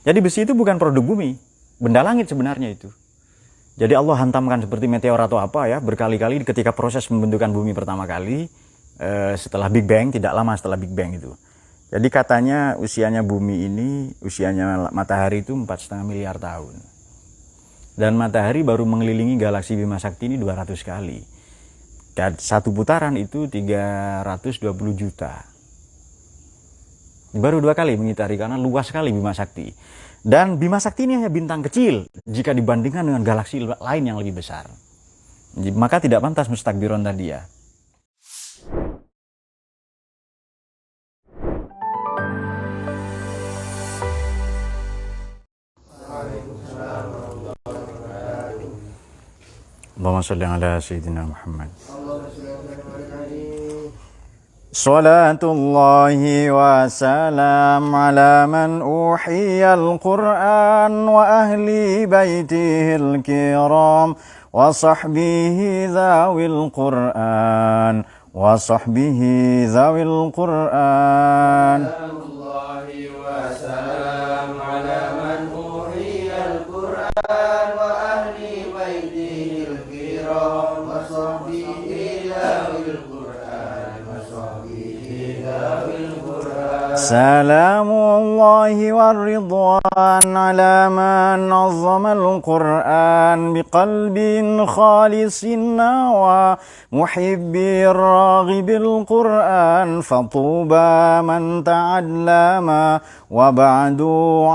Jadi besi itu bukan produk bumi, benda langit sebenarnya itu. Jadi Allah hantamkan seperti meteor atau apa ya, berkali-kali ketika proses pembentukan bumi pertama kali, setelah Big Bang, tidak lama setelah Big Bang itu. Jadi katanya usianya bumi ini, usianya matahari itu 4,5 miliar tahun. Dan matahari baru mengelilingi galaksi Bima Sakti ini 200 kali. Dan satu putaran itu 320 juta. Baru 2 kali mengitari karena luas sekali Bima Sakti. Dan Bima Sakti ini hanya bintang kecil jika dibandingkan dengan galaksi lain yang lebih besar. Maka tidak pantas mustakbiron tadi ya. Allahumma shalli ala sayyidina Muhammad. Salatullahi wa salam ala man uhiyal Qur'an wa ahli baitihil kiram wa sahbihi dhawil Qur'an wa sahbihi dhawil Qur'an. Salatullahi wa salam ala man uhiyal Qur'an wa ahli baitihil kiram wa sahbihi dhawil Qur'an. سلام الله والرضوان على من نظم القرآن بقلب خالص ومحب الراغب القرآن فطوبى من تعلم وبعد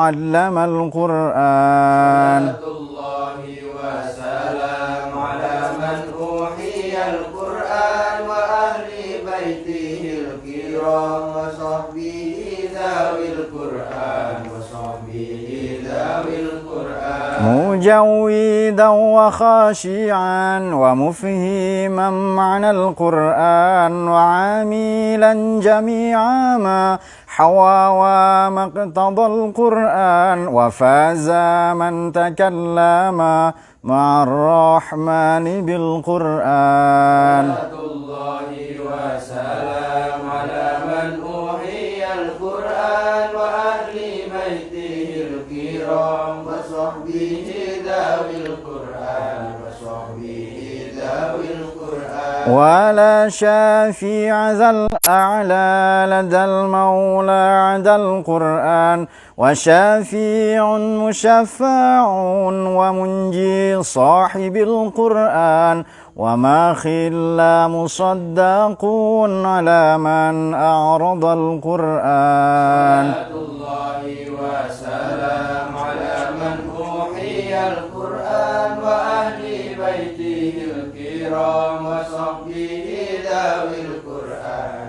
علم القرآن. الله وسلام على من أوحي القرآن وأهل بيته الكرام وصحبه ذوي القرآن مجودا وخاشعا ومفهما معنى القرآن وعاملا جميع ما حوى ومقتضى القرآن وفاز من تكلم مع الرحمن بالقرآن. الله وسلام على من أوحي القرآن وأهل بيته الكرام وصحبه ذوي القرآن ولا شافع ذا الأعلى لدى المولى عدا القرآن وشافيع مشفع ومنجي صاحب القرآن وما خلا مصدق على من أعرض القرآن. الله وسلام على من أوحي القرآن وأهل بيته الكرام وصحبه ذوي القرآن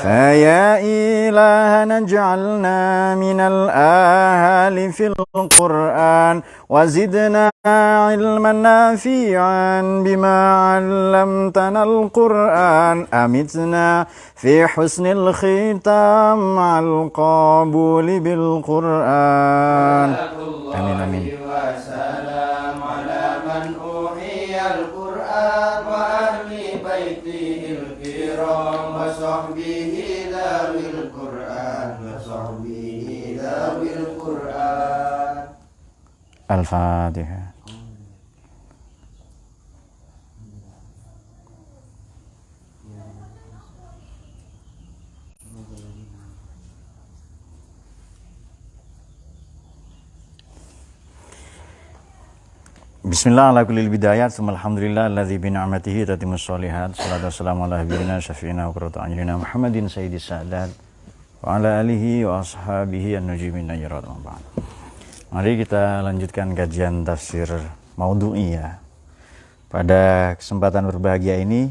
فيا إلهنا اجعلنا من الآهال في القرآن وزدنا علما نافعا بما علمتنا القرآن أمتنا في حسن الختام مع القبول بالقرآن. آمين آمين. وسلام على من أوحي القرآن وأهل بيته الكرام وصحبه ذوي القرآن الفاتحة. Bismillah ala kulli bidayat alhamdulillah alladzi bi ni'matihi tatimmus sholihat. Shalatu wassalamu ala habibina syafi'ina wa qurratu a'yunina Muhammadin sayyidis sadat wa ala alihi wa ashabihi an-nujimin najrat wa ba'd. Mari kita lanjutkan kajian tafsir maudhu'i ya. Pada kesempatan berbahagia ini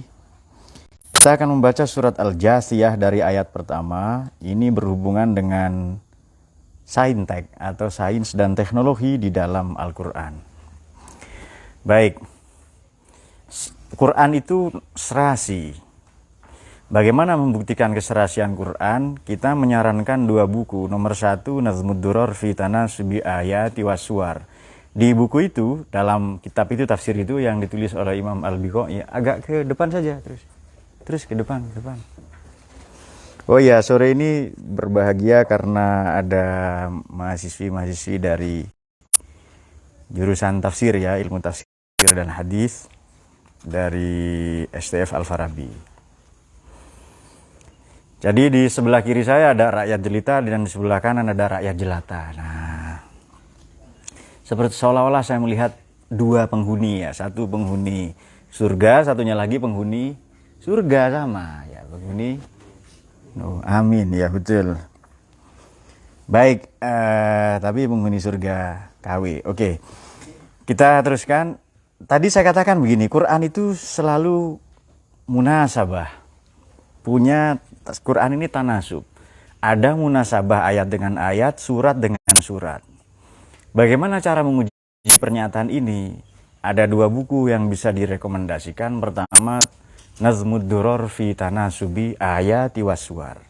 kita akan membaca surat Al-Jasiyah dari ayat pertama. Ini berhubungan dengan saintek atau sains dan teknologi di dalam Al-Qur'an. Baik, Quran itu serasi. Bagaimana membuktikan keserasian Quran? Kita menyarankan 2 buku. Nomor 1, Nazmud Duror fi Tanasubi Ayati Wassuwar. Di buku itu, dalam kitab itu, tafsir itu yang ditulis oleh Imam Al-Biqai, agak ke depan saja, terus ke depan. Oh ya, sore ini berbahagia karena ada mahasiswi-mahasiswi dari jurusan tafsir ya, ilmu tafsir dan hadis dari STF Al-Farabi. Jadi di sebelah kiri saya ada rakyat jelita dan di sebelah kanan ada rakyat jelata. Nah, seperti seolah-olah saya melihat dua penghuni ya, satu penghuni surga, satunya lagi penghuni surga sama ya, penghuni. Oh, amin ya betul. Baik, tapi penghuni surga KW. Oke, kita teruskan. Tadi saya katakan begini, Quran itu selalu munasabah. Punya Quran ini tanasub. Ada munasabah ayat dengan ayat, surat dengan surat. Bagaimana cara menguji pernyataan ini? Ada dua buku yang bisa direkomendasikan. Pertama, Nazmud Duror fi Tanasubi Ayati Waswar.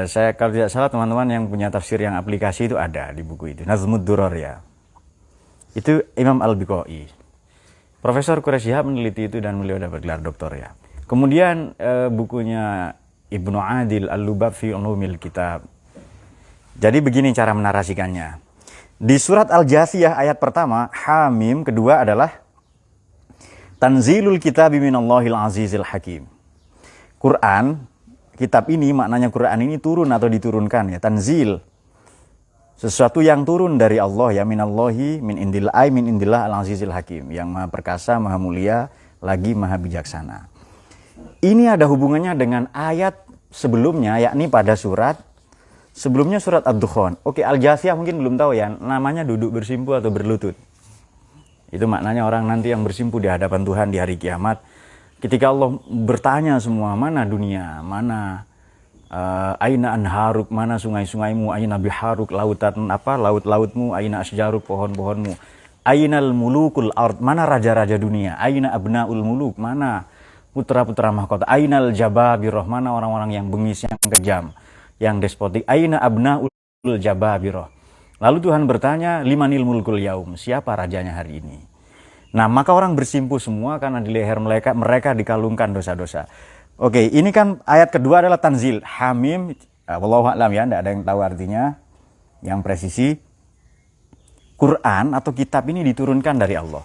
Saya kalau tidak salah teman-teman yang punya tafsir yang aplikasi itu ada di buku itu. Nazmud Duror ya. Itu Imam Al-Biqai. Profesor Quraish Shihab meneliti itu dan beliau dapat gelar doktor ya. Kemudian bukunya Ibnu Adil Al-Lubab fi Ulumil Kitab. Jadi begini cara menarasikannya. Di surat Al-Jathiyah ayat pertama, Hamim, kedua adalah Tanzilul Kitabi Minallahil Azizil Hakim. Quran, kitab ini maknanya Quran ini turun atau diturunkan ya, tanzil. Sesuatu yang turun dari Allah ya, minallahi min indillah al-azizil hakim, yang maha perkasa, maha mulia, lagi maha bijaksana. Ini ada hubungannya dengan ayat sebelumnya, yakni pada surat sebelumnya, surat Ad-Dukhan. Oke, Al-Jathiyah mungkin belum tahu ya, namanya duduk bersimpu atau berlutut. Itu maknanya orang nanti yang bersimpu di hadapan Tuhan di hari kiamat. Ketika Allah bertanya semua, mana dunia, mana aina anharuk, mana sungai-sungaimu, aina biharuk, lautan apa, laut-lautmu, aina asjaruk, pohon-pohonmu, ainal mulukul ard, mana raja-raja dunia, aina abnaul muluk, mana putra-putra mahkota, ainal jababiroh, mana orang-orang yang bengis, yang kejam, yang despotik, aina abnaul jababiroh. Lalu Tuhan bertanya, limanil mulkul yaum, siapa rajanya hari ini? Nah, maka orang bersimpu semua karena di leher mereka dikalungkan dosa-dosa. Oke, ini kan ayat kedua adalah tanzil, Hamim, wallahu a'lam ya, tidak ada yang tahu artinya yang presisi. Quran atau kitab ini diturunkan dari Allah.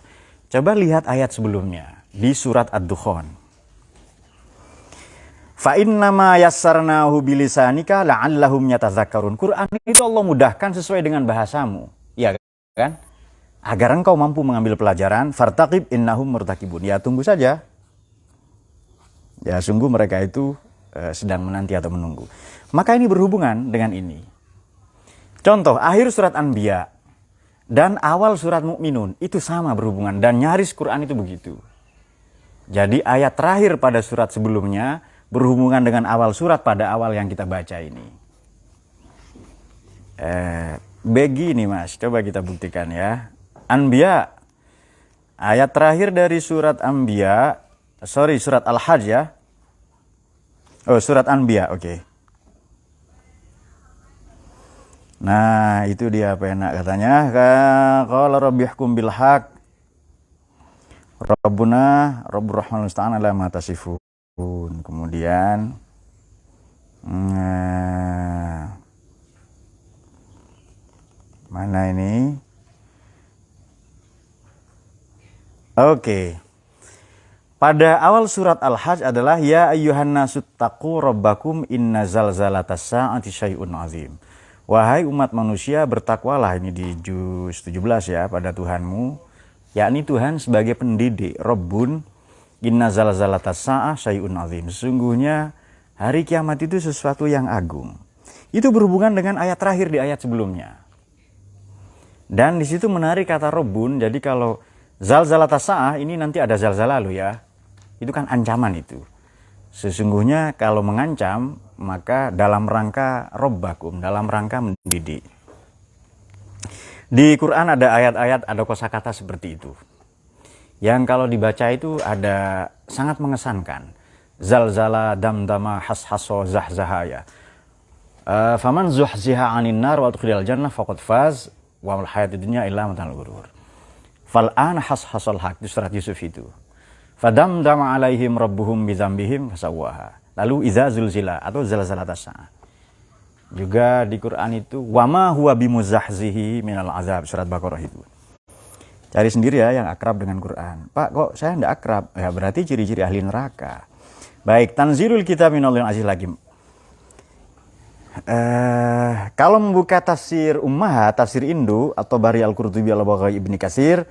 Coba lihat ayat sebelumnya di surat Ad-Dukhan. Fa innama yassarnahu bilisanika la'allahum yatadzakkarun. Quran itu Allah mudahkan sesuai dengan bahasamu, ya kan? Agar engkau mampu mengambil pelajaran. Fartaqib innahum murtakibun. Ya tunggu saja. Ya sungguh mereka itu sedang menanti atau menunggu. Maka ini berhubungan dengan ini. Contoh akhir surat Anbiya dan awal surat Mukminun itu sama berhubungan, dan nyaris Quran itu begitu. Jadi ayat terakhir pada surat sebelumnya berhubungan dengan awal surat pada awal yang kita baca ini. Begini mas, coba kita buktikan ya. Anbiya, ayat terakhir dari surat Anbiya, surat Al-Hajj ya. Oh, surat Anbiya, oke. Nah, itu dia apa enak katanya. Qala rabbihkum bil haq. Rabbuna Rabbur Rahmanul Musta'an ala ma tasifun. Kemudian mana ini? Oke. Pada awal surat Al-Hajj adalah ya ayyuhan nasu taqu rabbakum inna zalzalatas sa'ati syai'un azim. Wahai umat manusia, bertakwalah, ini di juz 17 ya, pada Tuhanmu, yakni Tuhan sebagai pendidik, Rabbun. Inna zalzalatas sa'ah syai'un azim. Sesungguhnya hari kiamat itu sesuatu yang agung. Itu berhubungan dengan ayat terakhir di ayat sebelumnya. Dan di situ menarik kata Rabbun. Jadi kalau zalzalatas sa'ah ini nanti ada zalzalah loh ya. Itu kan ancaman itu. Sesungguhnya kalau mengancam maka dalam rangka Rabbakum, dalam rangka mendidik. Di Quran ada ayat-ayat, ada kosakata seperti itu. Yang kalau dibaca itu ada sangat mengesankan. Zalzala damdama hashaso zahzahaya. Faman zuhziha 'anil nar wa udkhilal jannah faqad faz wa mal hayatid dunya illa mata'ul ghurur. Fal'an hashasal haq, di surat Yusuf itu. Fadamdama 'alaihim rabbuhum bidzambihim fasawwaha. Lalu idza zulzila atau zalzalatas sa'ah. Juga di Quran itu wama huwa bimuzahzihi minal azab, surat Baqarah itu. Cari sendiri ya yang akrab dengan Quran. Pak, kok saya tidak akrab? Ya berarti ciri-ciri ahli neraka. Baik, tanzilul kitab minallahil aziz lagi. Kalau membuka tafsir Ummahat, tafsir Indo atau Bari Al-Qurtubi Al-Baghawi Ibni Katsir,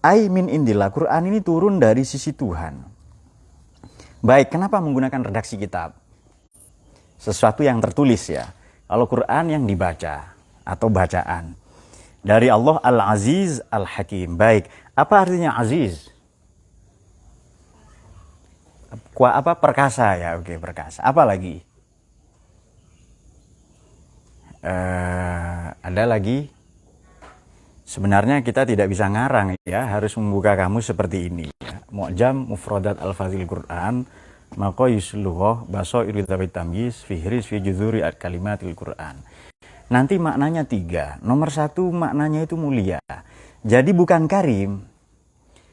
ai min indillah, Quran ini turun dari sisi Tuhan. Baik, kenapa menggunakan redaksi kitab? Sesuatu yang tertulis ya. Kalau Quran yang dibaca atau bacaan. Dari Allah Al-Aziz Al-Hakim. Baik, apa artinya aziz? Apa perkasa ya? Oke, perkasa. Apa lagi? Ada lagi. Sebenarnya kita tidak bisa ngarang ya, harus membuka kamus seperti ini ya. Mu'jam Mufradat Al-Fazil Quran, Maqayis Lughah, Basairu Dzawit Tamyiz, Fihris fi Juzuri Kalimatil Quran. Nanti maknanya 3. Nomor 1 maknanya itu mulia. Jadi bukan karim.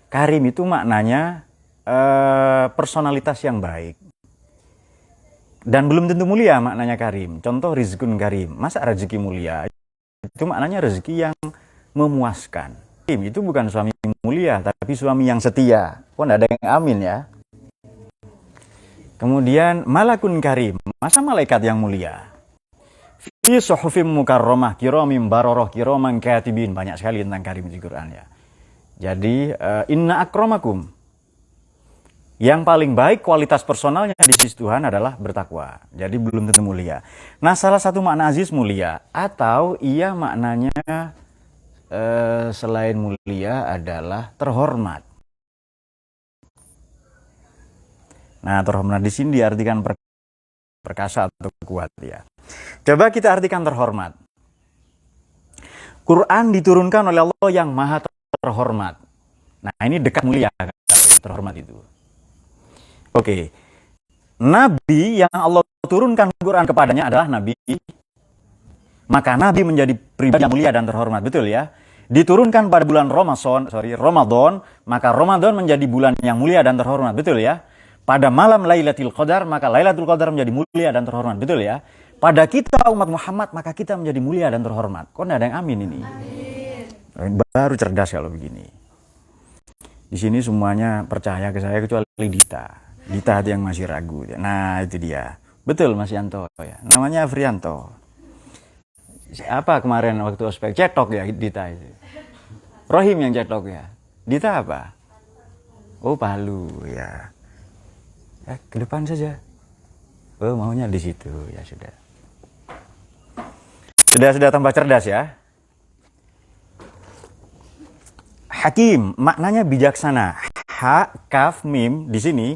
Karim itu maknanya personalitas yang baik. Dan belum tentu mulia maknanya karim. Contoh rizkun karim. Masa rezeki mulia? Itu maknanya rezeki yang memuaskan. Karim itu bukan suami mulia, tapi suami yang setia. Kok tidak ada yang amin ya? Kemudian malakun karim. Masa malaikat yang mulia? Fi suhufim mukarramah kiramim bararah kiraman katibin. Banyak sekali tentang karim di Quran ya. Jadi inna akramakum, yang paling baik kualitas personalnya di sisi Tuhan adalah bertakwa. Jadi belum tentu mulia. Nah, salah satu makna aziz mulia, atau ia maknanya selain mulia adalah terhormat. Nah, terhormat di sini diartikan perkasa atau kuat ya. Coba kita artikan terhormat. Quran diturunkan oleh Allah yang maha terhormat. Nah, ini dekat mulia kan? Terhormat itu. Oke. Nabi yang Allah turunkan Quran kepadanya adalah Nabi. Maka Nabi menjadi pribadi yang mulia dan terhormat, betul ya? Diturunkan pada bulan Ramadan, maka Ramadan menjadi bulan yang mulia dan terhormat, betul ya? Pada malam Lailatul Qadar, maka Lailatul Qadar menjadi mulia dan terhormat, betul ya? Pada kita umat Muhammad, maka kita menjadi mulia dan terhormat. Kok tidak ada yang amin ini? Amin. Baru cerdas kalau begini. Di sini semuanya percaya ke saya kecuali Dita. Dita yang masih ragu. Nah, itu dia. Betul Mas Yanto ya. Namanya Afrianto. Apa kemarin waktu ospek? Cetok ya Dita itu. Rohim yang cetok ya. Dita apa? Oh, Palu ya. Ke depan saja. Oh, maunya di situ. Ya sudah. Sudah tambah cerdas ya. Hakim, maknanya bijaksana. Ha, kaf, mim di sini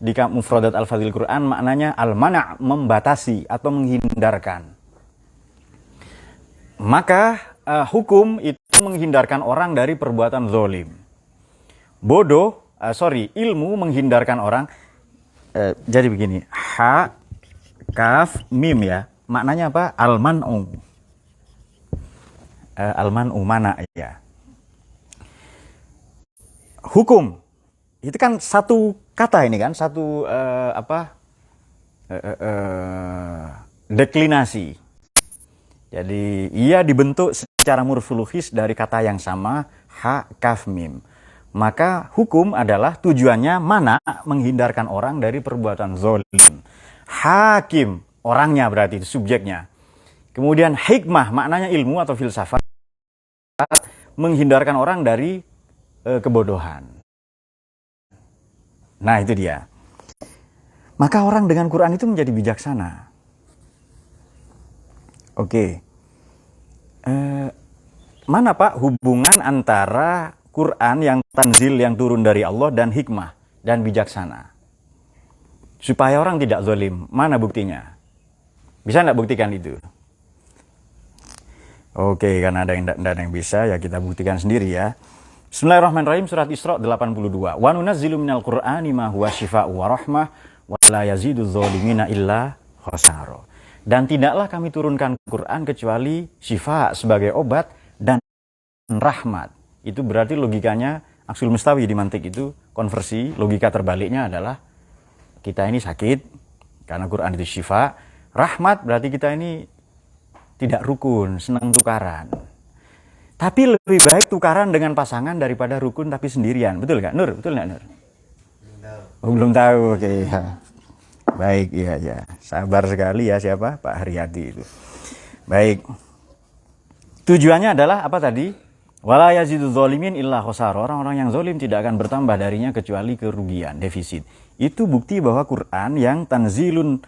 di Mufradat Al-Fazil Quran maknanya al-mana', membatasi atau menghindarkan. Maka hukum itu menghindarkan orang dari perbuatan zalim. Ilmu menghindarkan orang. Jadi begini, ha, kaf, mim ya. Maknanya apa? Al-man'u. Al-man'u mana ya. Hukum itu kan satu kata ini kan, satu deklinasi. Jadi ia dibentuk secara morfologis dari kata yang sama, ha, kaf, mim. Maka hukum adalah tujuannya mana, menghindarkan orang dari perbuatan zalim. Hakim, orangnya berarti itu subjeknya. Kemudian hikmah, maknanya ilmu atau filsafat, menghindarkan orang dari kebodohan. Nah, itu dia. Maka orang dengan Quran itu menjadi bijaksana. Oke. Mana Pak hubungan antara Quran yang tanzil yang turun dari Allah dan hikmah dan bijaksana? Supaya orang tidak zalim. Mana buktinya? Bisa enggak buktikan itu? Oke, karena ada yang bisa ya kita buktikan sendiri ya. Bismillahirrahmanirrahim, surat Isra 82. Wa nunazzilu minal Qur'ani ma huwa syifaa'u wa rahmah wa la yazidu dzalimina illa khasara. Dan tidaklah kami turunkan Quran kecuali syifa sebagai obat dan rahmat. Itu berarti logikanya aksul mustawi di mantik itu konversi, logika terbaliknya adalah kita ini sakit, karena Quran itu syifa. Rahmat berarti kita ini tidak rukun, senang tukaran. Tapi lebih baik tukaran dengan pasangan daripada rukun tapi sendirian. Betul nggak, Nur? Betul nggak, Nur? Oh, belum tahu, oke. Ya. Baik, iya, ya. Sabar sekali ya, siapa? Pak Haryadi itu. Baik. Tujuannya adalah apa tadi? Wala yazidu dzalimin illa khosar. Orang-orang yang zalim tidak akan bertambah darinya kecuali kerugian, defisit. Itu bukti bahwa Quran yang tanzilul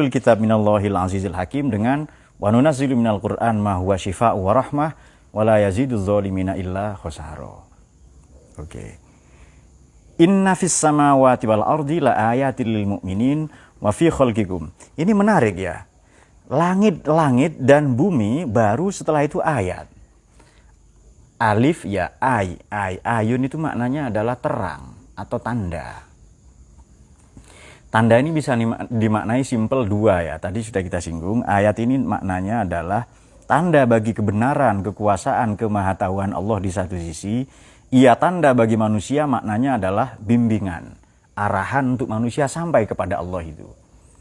kitab minallahil azizil hakim dengan wa nunazzilu minal Qur'an ma huwa syifaa'u wa rahmah wala yazidu dzalimina illa khosara. Oke. Inna fis samawati wal ardi la ayatil lil mu'minin wa fi khalqikum. Ini menarik ya. Langit-langit dan bumi baru setelah itu ayat. Alif ya ayun itu maknanya adalah terang atau tanda. Tanda ini bisa dimaknai simpel dua ya. Tadi sudah kita singgung. Ayat ini maknanya adalah tanda bagi kebenaran, kekuasaan, kemahatauan Allah di satu sisi. Ia tanda bagi manusia maknanya adalah bimbingan, arahan untuk manusia sampai kepada Allah itu.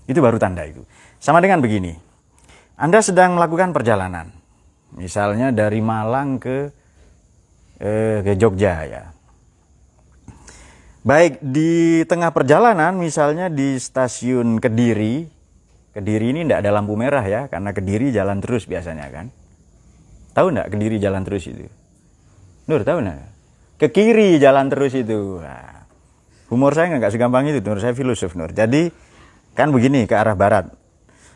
Itu baru tanda itu. Sama dengan begini. Anda sedang melakukan perjalanan. Misalnya dari Malang ke Jogja ya. Baik, di tengah perjalanan misalnya di stasiun Kediri. Kediri ini tidak ada lampu merah ya, karena Kediri jalan terus biasanya kan. Tahu enggak Kediri jalan terus itu? Nur, tahu enggak? Ke kiri jalan terus itu. Nah, humor saya nggak segampang itu, Nur. Saya filosof, Nur. Jadi kan begini, ke arah barat.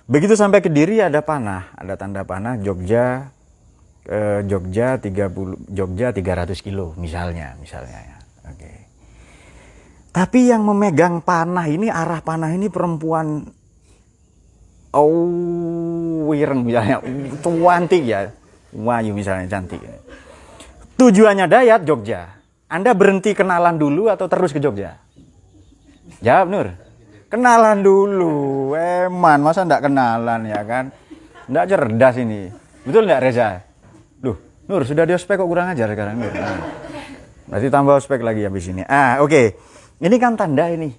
Begitu sampai Kediri ada panah, ada tanda panah Jogja 300 kilo misalnya ya. Oke. Tapi yang memegang panah ini, arah panah ini perempuan wireng misalnya, cantik ya, wayu misalnya, cantik. Tujuannya Dayat Jogja. Anda berhenti kenalan dulu atau terus ke Jogja? Jawab, Nur. Kenalan dulu. Eman, masa enggak kenalan ya kan? Enggak cerdas ini. Betul enggak, Reza? Loh, Nur, sudah di ospek kok kurang ajar sekarang, Nur. Nah, berarti tambah ospek lagi habis ini. Oke. Ini kan tanda ini.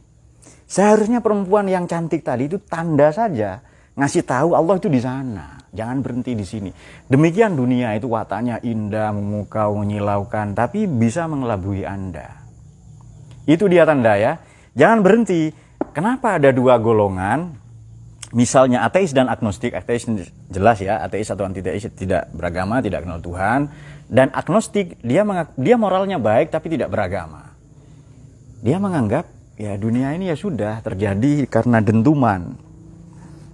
Seharusnya perempuan yang cantik tadi itu tanda saja. Ngasih tahu Allah itu di sana. Jangan berhenti di sini. Demikian dunia itu wataknya indah, memukau, menyilaukan. Tapi bisa mengelabui Anda. Itu dia tanda ya. Jangan berhenti. Kenapa ada dua golongan? Misalnya ateis dan agnostik. Ateis jelas ya, ateis atau antiteis tidak beragama, tidak kenal Tuhan. Dan agnostik, dia moralnya baik tapi tidak beragama. Dia menganggap ya dunia ini ya sudah terjadi karena dentuman.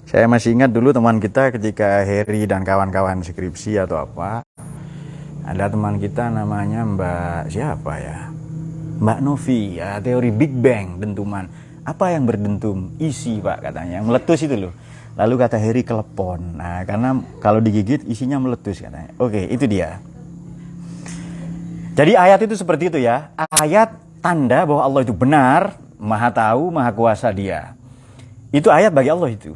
Saya masih ingat dulu teman kita ketika Heri dan kawan-kawan skripsi atau apa. Ada teman kita namanya Mbak siapa ya? Mbak Novi ya, teori Big Bang, dentuman. Apa yang berdentum? Isi, Pak, katanya. Meletus itu loh. Lalu kata Heri kelepon. Nah, karena kalau digigit isinya meletus katanya. Oke, itu dia. Jadi ayat itu seperti itu ya. Ayat tanda bahwa Allah itu benar, maha tahu, maha kuasa dia. Itu ayat bagi Allah itu.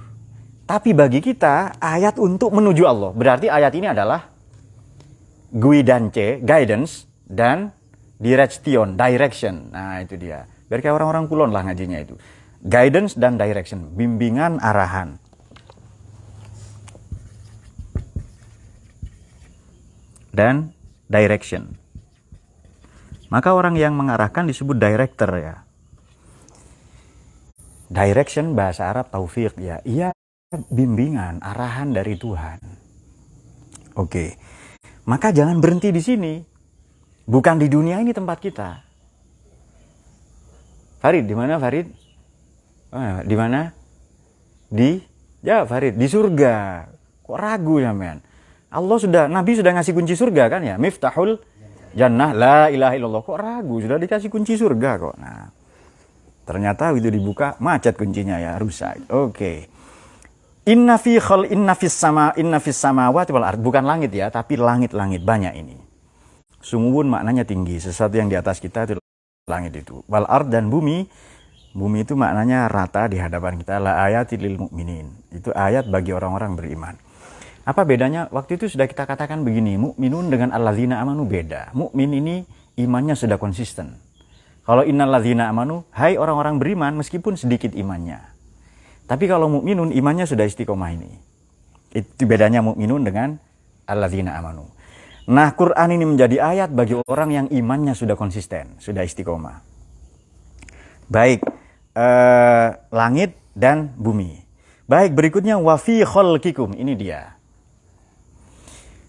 Tapi bagi kita, ayat untuk menuju Allah. Berarti ayat ini adalah guidance, dan direction. Nah, itu dia. Biar kayak orang-orang kulon lah ngajinya itu. Guidance dan direction. Bimbingan, arahan. Dan direction. Maka orang yang mengarahkan disebut director ya. Direction bahasa Arab taufik ya. Iya, bimbingan, arahan dari Tuhan. Oke. Maka jangan berhenti di sini. Bukan di dunia ini tempat kita. Farid, di mana Farid? Di mana? Farid, di surga. Kok ragu ya, men? Nabi sudah ngasih kunci surga kan ya? Miftahul jannah la ilaha illallah. Kok ragu? Sudah dikasih kunci surga kok. Nah, ternyata itu dibuka, macet kuncinya ya, rusak. Oke. Inna fis samawati wal ard. Bukan langit ya, tapi langit-langit banyak ini. Sumuwun maknanya tinggi, sesuatu yang di atas kita itu langit itu. Wal ard dan bumi itu maknanya rata di hadapan kita. La ayatil lil mu'minin. Itu ayat bagi orang-orang beriman. Apa bedanya? Waktu itu sudah kita katakan begini, mukminun dengan alladzina amanu beda. Mukmin ini imannya sudah konsisten. Kalau innal ladzina amanu, hai orang-orang beriman meskipun sedikit imannya. Tapi kalau mukminun imannya sudah istiqomah ini. Itu bedanya mukminun dengan alladzina amanu. Nah, Quran ini menjadi ayat bagi orang yang imannya sudah konsisten, sudah istiqomah. Baik, langit dan bumi. Baik, berikutnya wa fi khalqikum, ini dia.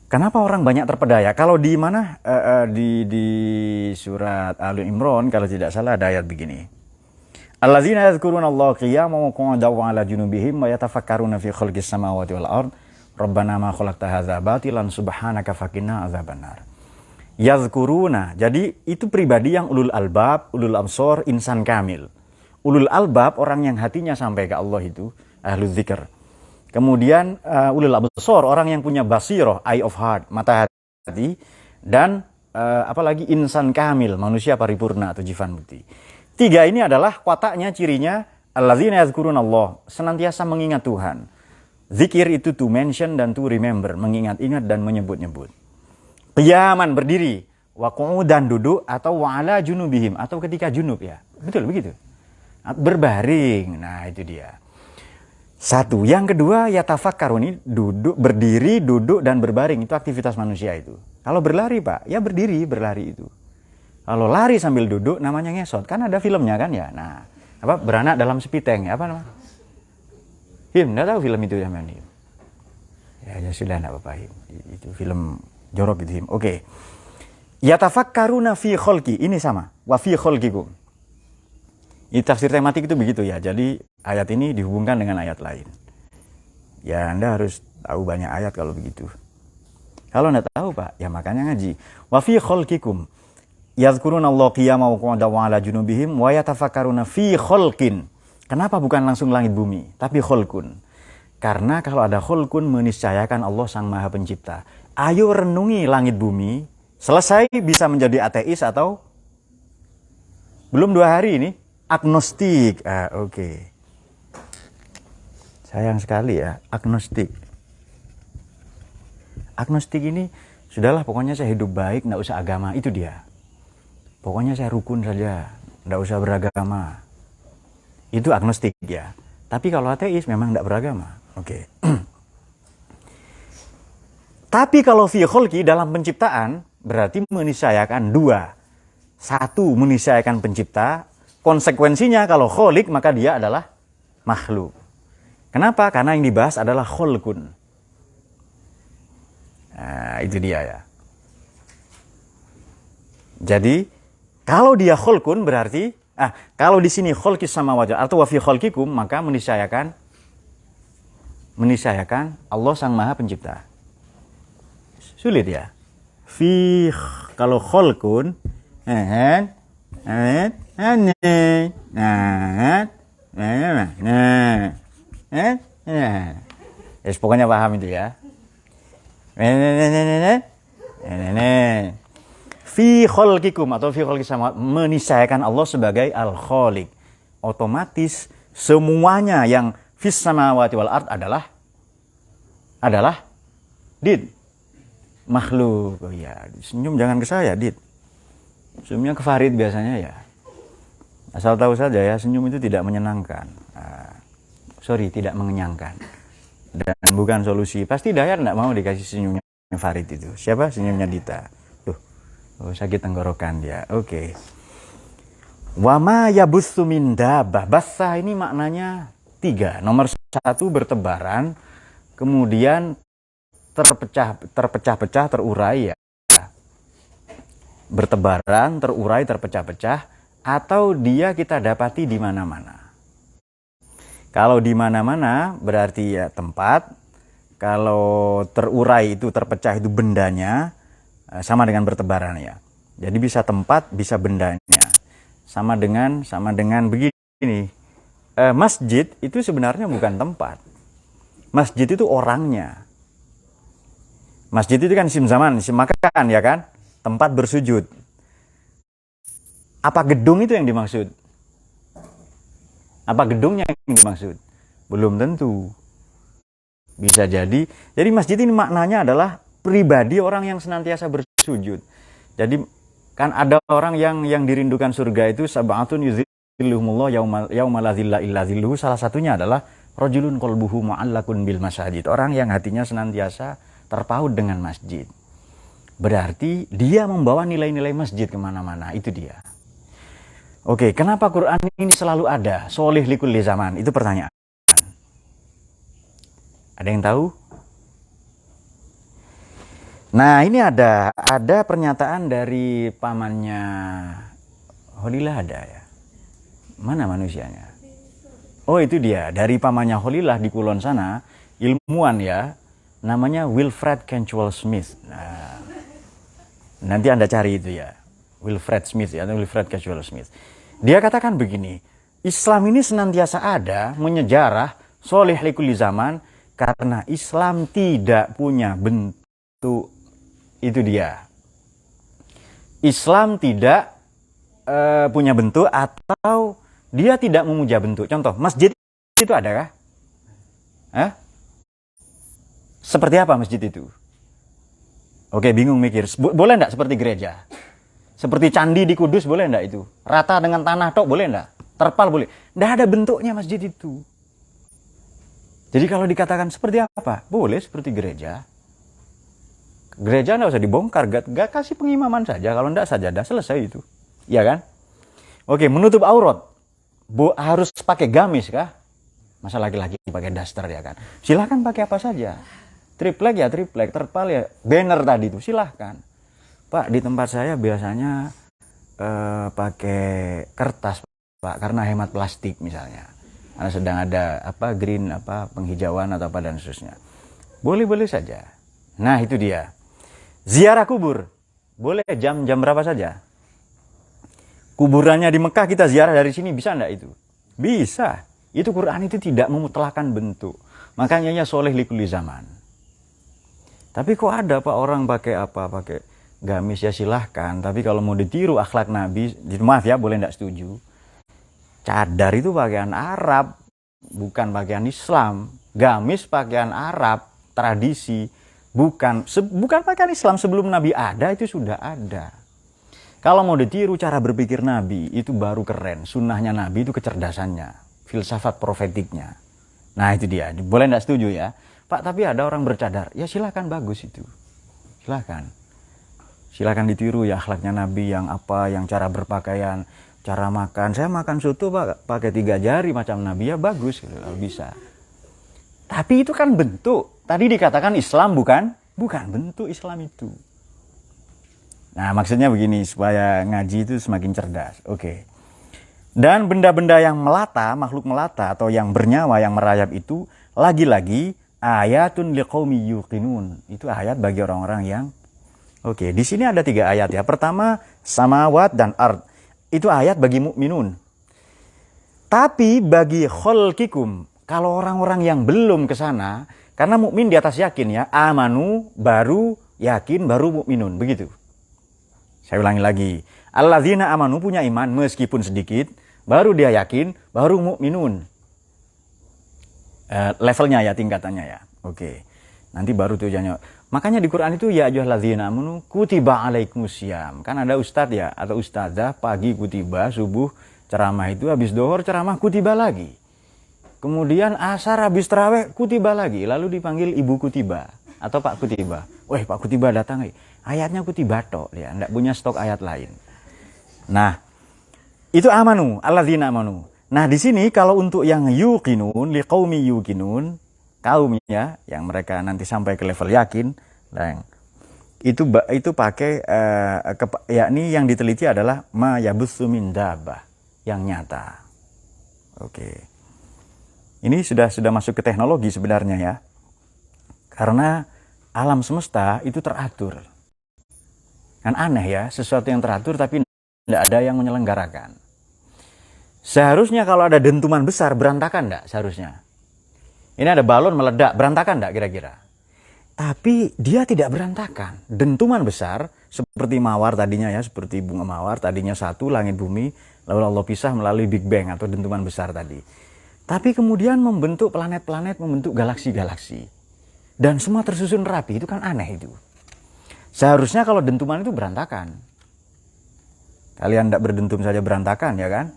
Kenapa orang banyak terpedaya? Kalau di mana di surat Al-Imran kalau tidak salah ada ayat begini. Alladzina yadhkurunallaha qiyaman wa qu'udan wa 'ala junubihim wa yatafakkaruna fi khalqis samawati wal ard. Rabbana ma khalaqta hadza batilan subhanaka faqina adzabannar. Yadhkuruna. Jadi itu pribadi yang ulul albab, ulul absor, insan kamil. Ulul albab orang yang hatinya sampai ke Allah itu ahlul dzikr. Kemudian ulul absor orang yang punya basiroh, eye of heart, mata hati, dan apalagi insan kamil, manusia paripurna atau jifan bukti. Tiga ini adalah wataknya, cirinya alladzina yadhkurunallah, senantiasa mengingat Tuhan. Zikir itu to mention dan to remember, mengingat-ingat dan menyebut-nyebut. Qiyaman berdiri, wa qu'udan duduk, atau wa 'ala junubihim, atau ketika junub ya. Betul begitu. Berbaring. Nah, itu dia. Satu, yang kedua yatafakkarun, ini duduk, berdiri, duduk dan berbaring, itu aktivitas manusia itu. Kalau berlari, Pak, ya berdiri, berlari itu. Kalau lari sambil duduk namanya ngesot. Kan ada filmnya kan ya. Nah, apa beranak dalam sepiteng, apa namanya? Him, enggak tahu film itu namanya. Ya sudah enggak apa-apa, Him. Itu film jorok itu, Him. Oke. Yatafakkaruna fi khalqi, ini sama. Wa fi khalqikum. Ini tafsir tematik itu begitu ya. Jadi ayat ini dihubungkan dengan ayat lain. Ya Anda harus tahu banyak ayat kalau begitu. Kalau Anda tahu Pak, ya makanya ngaji. Wa fi khalqikum yadhkurunallaha qiyaman wa qu'udan wa 'ala junubihim wa yatafakkaruna fi khalqin. Kenapa bukan langsung langit bumi, tapi khalqun? Karena kalau ada khalqun meniscayakan Allah Sang Maha Pencipta. Ayo renungi langit bumi, selesai bisa menjadi ateis atau belum 2 hari ini agnostik. Oke. Sayang sekali ya, agnostik. Agnostik ini sudahlah, pokoknya saya hidup baik, enggak usah agama, itu dia. Pokoknya saya rukun saja, enggak usah beragama. Itu agnostik ya. Tapi kalau ateis memang enggak beragama. Oke. Tapi kalau fi khalqi dalam penciptaan berarti meniscayakan 2. 1 meniscayakan pencipta. Konsekuensinya kalau khalik maka dia adalah makhluk. Kenapa? Karena yang dibahas adalah khalqun. Nah, itu dia ya. Jadi kalau dia khalqun berarti kalau di sini khalqis samawati atau wa fi khalqikum maka meniscayakan Allah Sang Maha Pencipta. Sulit ya. Kalau khalqun pokoknya paham itu ya. Fi khalqikum atau fi khalqis samawati meniscayakan Allah sebagai al-khaliq. Otomatis semuanya yang fis samawati wal ard adalah makhluk. Oh ya, senyum jangan ke saya, senyumnya ke Farid biasanya ya. Asal tahu saja ya, senyum itu tidak menyenangkan. Tidak mengenyangkan. Dan bukan solusi. Pasti Dayat enggak mau dikasih senyumnya Farid itu. Siapa? Senyumnya Dita. Sakit tenggorokan dia. Oke. Wa ma yabussu min dabbah. Bassah ini maknanya 3. Nomor 1 bertebaran, kemudian terpecah-pecah, terurai ya. Bertebaran, terurai, terpecah-pecah, atau dia kita dapati di mana-mana. Kalau di mana-mana berarti ya tempat. Kalau terurai itu terpecah itu bendanya. Sama dengan bertebaran ya. Jadi bisa tempat, bisa bendanya. Sama dengan begini. Masjid itu sebenarnya bukan tempat. Masjid itu orangnya. Masjid itu kan isim zaman, isim makan ya kan? Tempat bersujud. Apa gedung itu yang dimaksud? Apa gedungnya yang dimaksud? Belum tentu. Bisa jadi masjid ini maknanya adalah pribadi orang yang senantiasa bersujud. Jadi Kan ada orang yang dirindukan surga itu sab'atun yuzilluhumullah yauma la dzilla illa dzilluhu. Salah satunya adalah rajulun qalbuhu mu'allakun bil masajid. Orang yang hatinya senantiasa terpaut dengan masjid. Berarti dia membawa nilai-nilai masjid kemana-mana. Itu dia. Oke, kenapa Quran ini selalu ada? Sholih likulli zaman. Itu pertanyaan. Ada yang tahu? Nah, ini ada pernyataan dari pamannya Khalillah ada ya. Mana manusianya? Oh, itu dia. Dari pamannya Khalillah di Kulon sana, ilmuwan ya. Namanya Wilfred Cantwell Smith. Nah, nanti Anda cari itu ya. Wilfred Smith ya, atau Wilfred Cantwell Smith. Dia katakan begini, Islam ini senantiasa ada, menyejarah, sholih likulli zaman, karena Islam tidak punya bentuk. Itu dia. Islam tidak punya bentuk atau dia tidak memuja bentuk. Contoh, masjid itu ada kah? Seperti apa masjid itu? Oke, bingung mikir. Boleh enggak seperti gereja? Seperti candi di Kudus boleh enggak itu? Rata dengan tanah tok boleh enggak? Terpal boleh? Enggak ada bentuknya masjid itu. Jadi kalau dikatakan seperti apa? Boleh seperti gereja. Gereja nggak usah dibongkar, gak kasih pengimaman saja. Kalau enggak sajadah, selesai itu. Iya kan? Oke, menutup aurat. Harus pakai gamis kah? Masa laki-laki pakai daster ya kan? Silahkan pakai apa saja. Triplek ya triplek, terpal ya. Banner tadi itu silahkan. Pak, di tempat saya biasanya pakai kertas Pak, karena hemat plastik misalnya. Karena sedang ada green penghijauan atau apa dan seterusnya. Boleh-boleh saja. Nah, itu dia. Ziarah kubur. Boleh jam berapa saja. Kuburannya di Mekah kita ziarah dari sini, bisa enggak itu? Bisa. Itu Quran itu tidak memutlakan bentuk. Makanya ya sholih likulli zaman. Tapi kok ada Pak orang pakai gamis ya silahkan. Tapi kalau mau ditiru akhlak Nabi, maaf ya boleh enggak setuju. Cadar itu pakaian Arab, bukan pakaian Islam. Gamis pakaian Arab, tradisi. Bukan pakaian Islam. Sebelum Nabi ada itu sudah ada. Kalau mau ditiru cara berpikir Nabi itu baru keren. Sunnahnya Nabi itu kecerdasannya, filsafat profetiknya. Nah itu dia. Boleh enggak setuju ya Pak, tapi ada orang bercadar. Ya silakan, bagus itu. Silakan ditiru ya akhlaknya Nabi, yang cara berpakaian, cara makan. Saya makan soto Pak pakai 3 jari macam Nabi, ya bagus gitu, kalau bisa. Tapi itu kan bentuk. Tadi dikatakan Islam bukan bentuk Islam itu. Nah, maksudnya begini, supaya ngaji itu semakin cerdas. Oke. Dan benda-benda yang melata, makhluk melata atau yang bernyawa, yang merayap itu lagi-lagi ayatun liqaumi yuqinun. Itu ayat bagi orang-orang yang Oke, di sini ada 3 ayat ya. Pertama, samawat dan ard. Itu ayat bagi mukminun. Tapi bagi khalqikum, kalau orang-orang yang belum ke sana, karena mukmin di atas yakin ya, amanu baru yakin baru mukminun, begitu. Saya ulangi lagi. Alladzina amanu punya iman meskipun sedikit, baru dia yakin, baru mukminun. Levelnya ya, tingkatannya ya. Oke. Nanti baru tujuannya. Makanya di Quran itu ya ayyuhalladzina amanu kutiba alaikumusiyam. Kan ada ustadz ya atau ustadzah pagi kutiba, subuh ceramah itu, habis dohor ceramah kutiba lagi. Kemudian asar habis tarawih kutiba lagi, lalu dipanggil Ibu Kutiba atau Pak Kutiba. Weh, Pak Kutiba datang. Ayatnya kutiba tok ya, enggak punya stok ayat lain. Nah, itu amanu, alladzina amanu. Nah, di sini kalau untuk yang yuqinun, liqaumi yuqinun, kaumnya yang mereka nanti sampai ke level yakin, nah, itu pakai yakni yang diteliti adalah ma yabutsu min dabbah, yang nyata. Oke. Ini sudah masuk ke teknologi sebenarnya ya. Karena alam semesta itu teratur. Kan aneh ya, sesuatu yang teratur tapi tidak ada yang menyelenggarakan. Seharusnya kalau ada dentuman besar, berantakan enggak seharusnya? Ini ada balon meledak, berantakan enggak kira-kira? Tapi dia tidak berantakan. Dentuman besar, seperti mawar tadinya ya, seperti bunga mawar, tadinya satu, langit bumi, lalu Allah pisah melalui Big Bang atau dentuman besar tadi. Tapi kemudian membentuk planet-planet, membentuk galaksi-galaksi. Dan semua tersusun rapi, itu kan aneh itu. Seharusnya kalau dentuman itu berantakan. Kalian tidak berdentum saja berantakan, ya kan?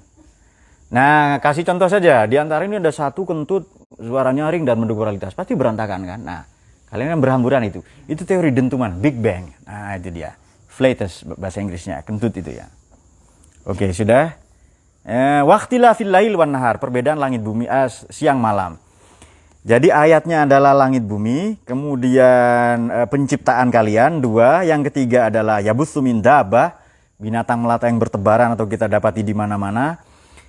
Nah, kasih contoh saja. Di antara ini ada satu kentut, suara nyaring dan mendukung kualitas. Pasti berantakan, kan? Nah, kalian kan berhamburan itu. Itu teori dentuman, Big Bang. Nah, itu dia. Flatus, bahasa Inggrisnya. Kentut itu ya. Oke, sudah. Waqtilafil lail wan nahar. Perbedaan langit bumi, siang malam. Jadi ayatnya adalah langit bumi, kemudian penciptaan kalian, 2. Yang ketiga adalah yabutsu min dabbah, binatang melata yang bertebaran atau kita dapati di mana-mana.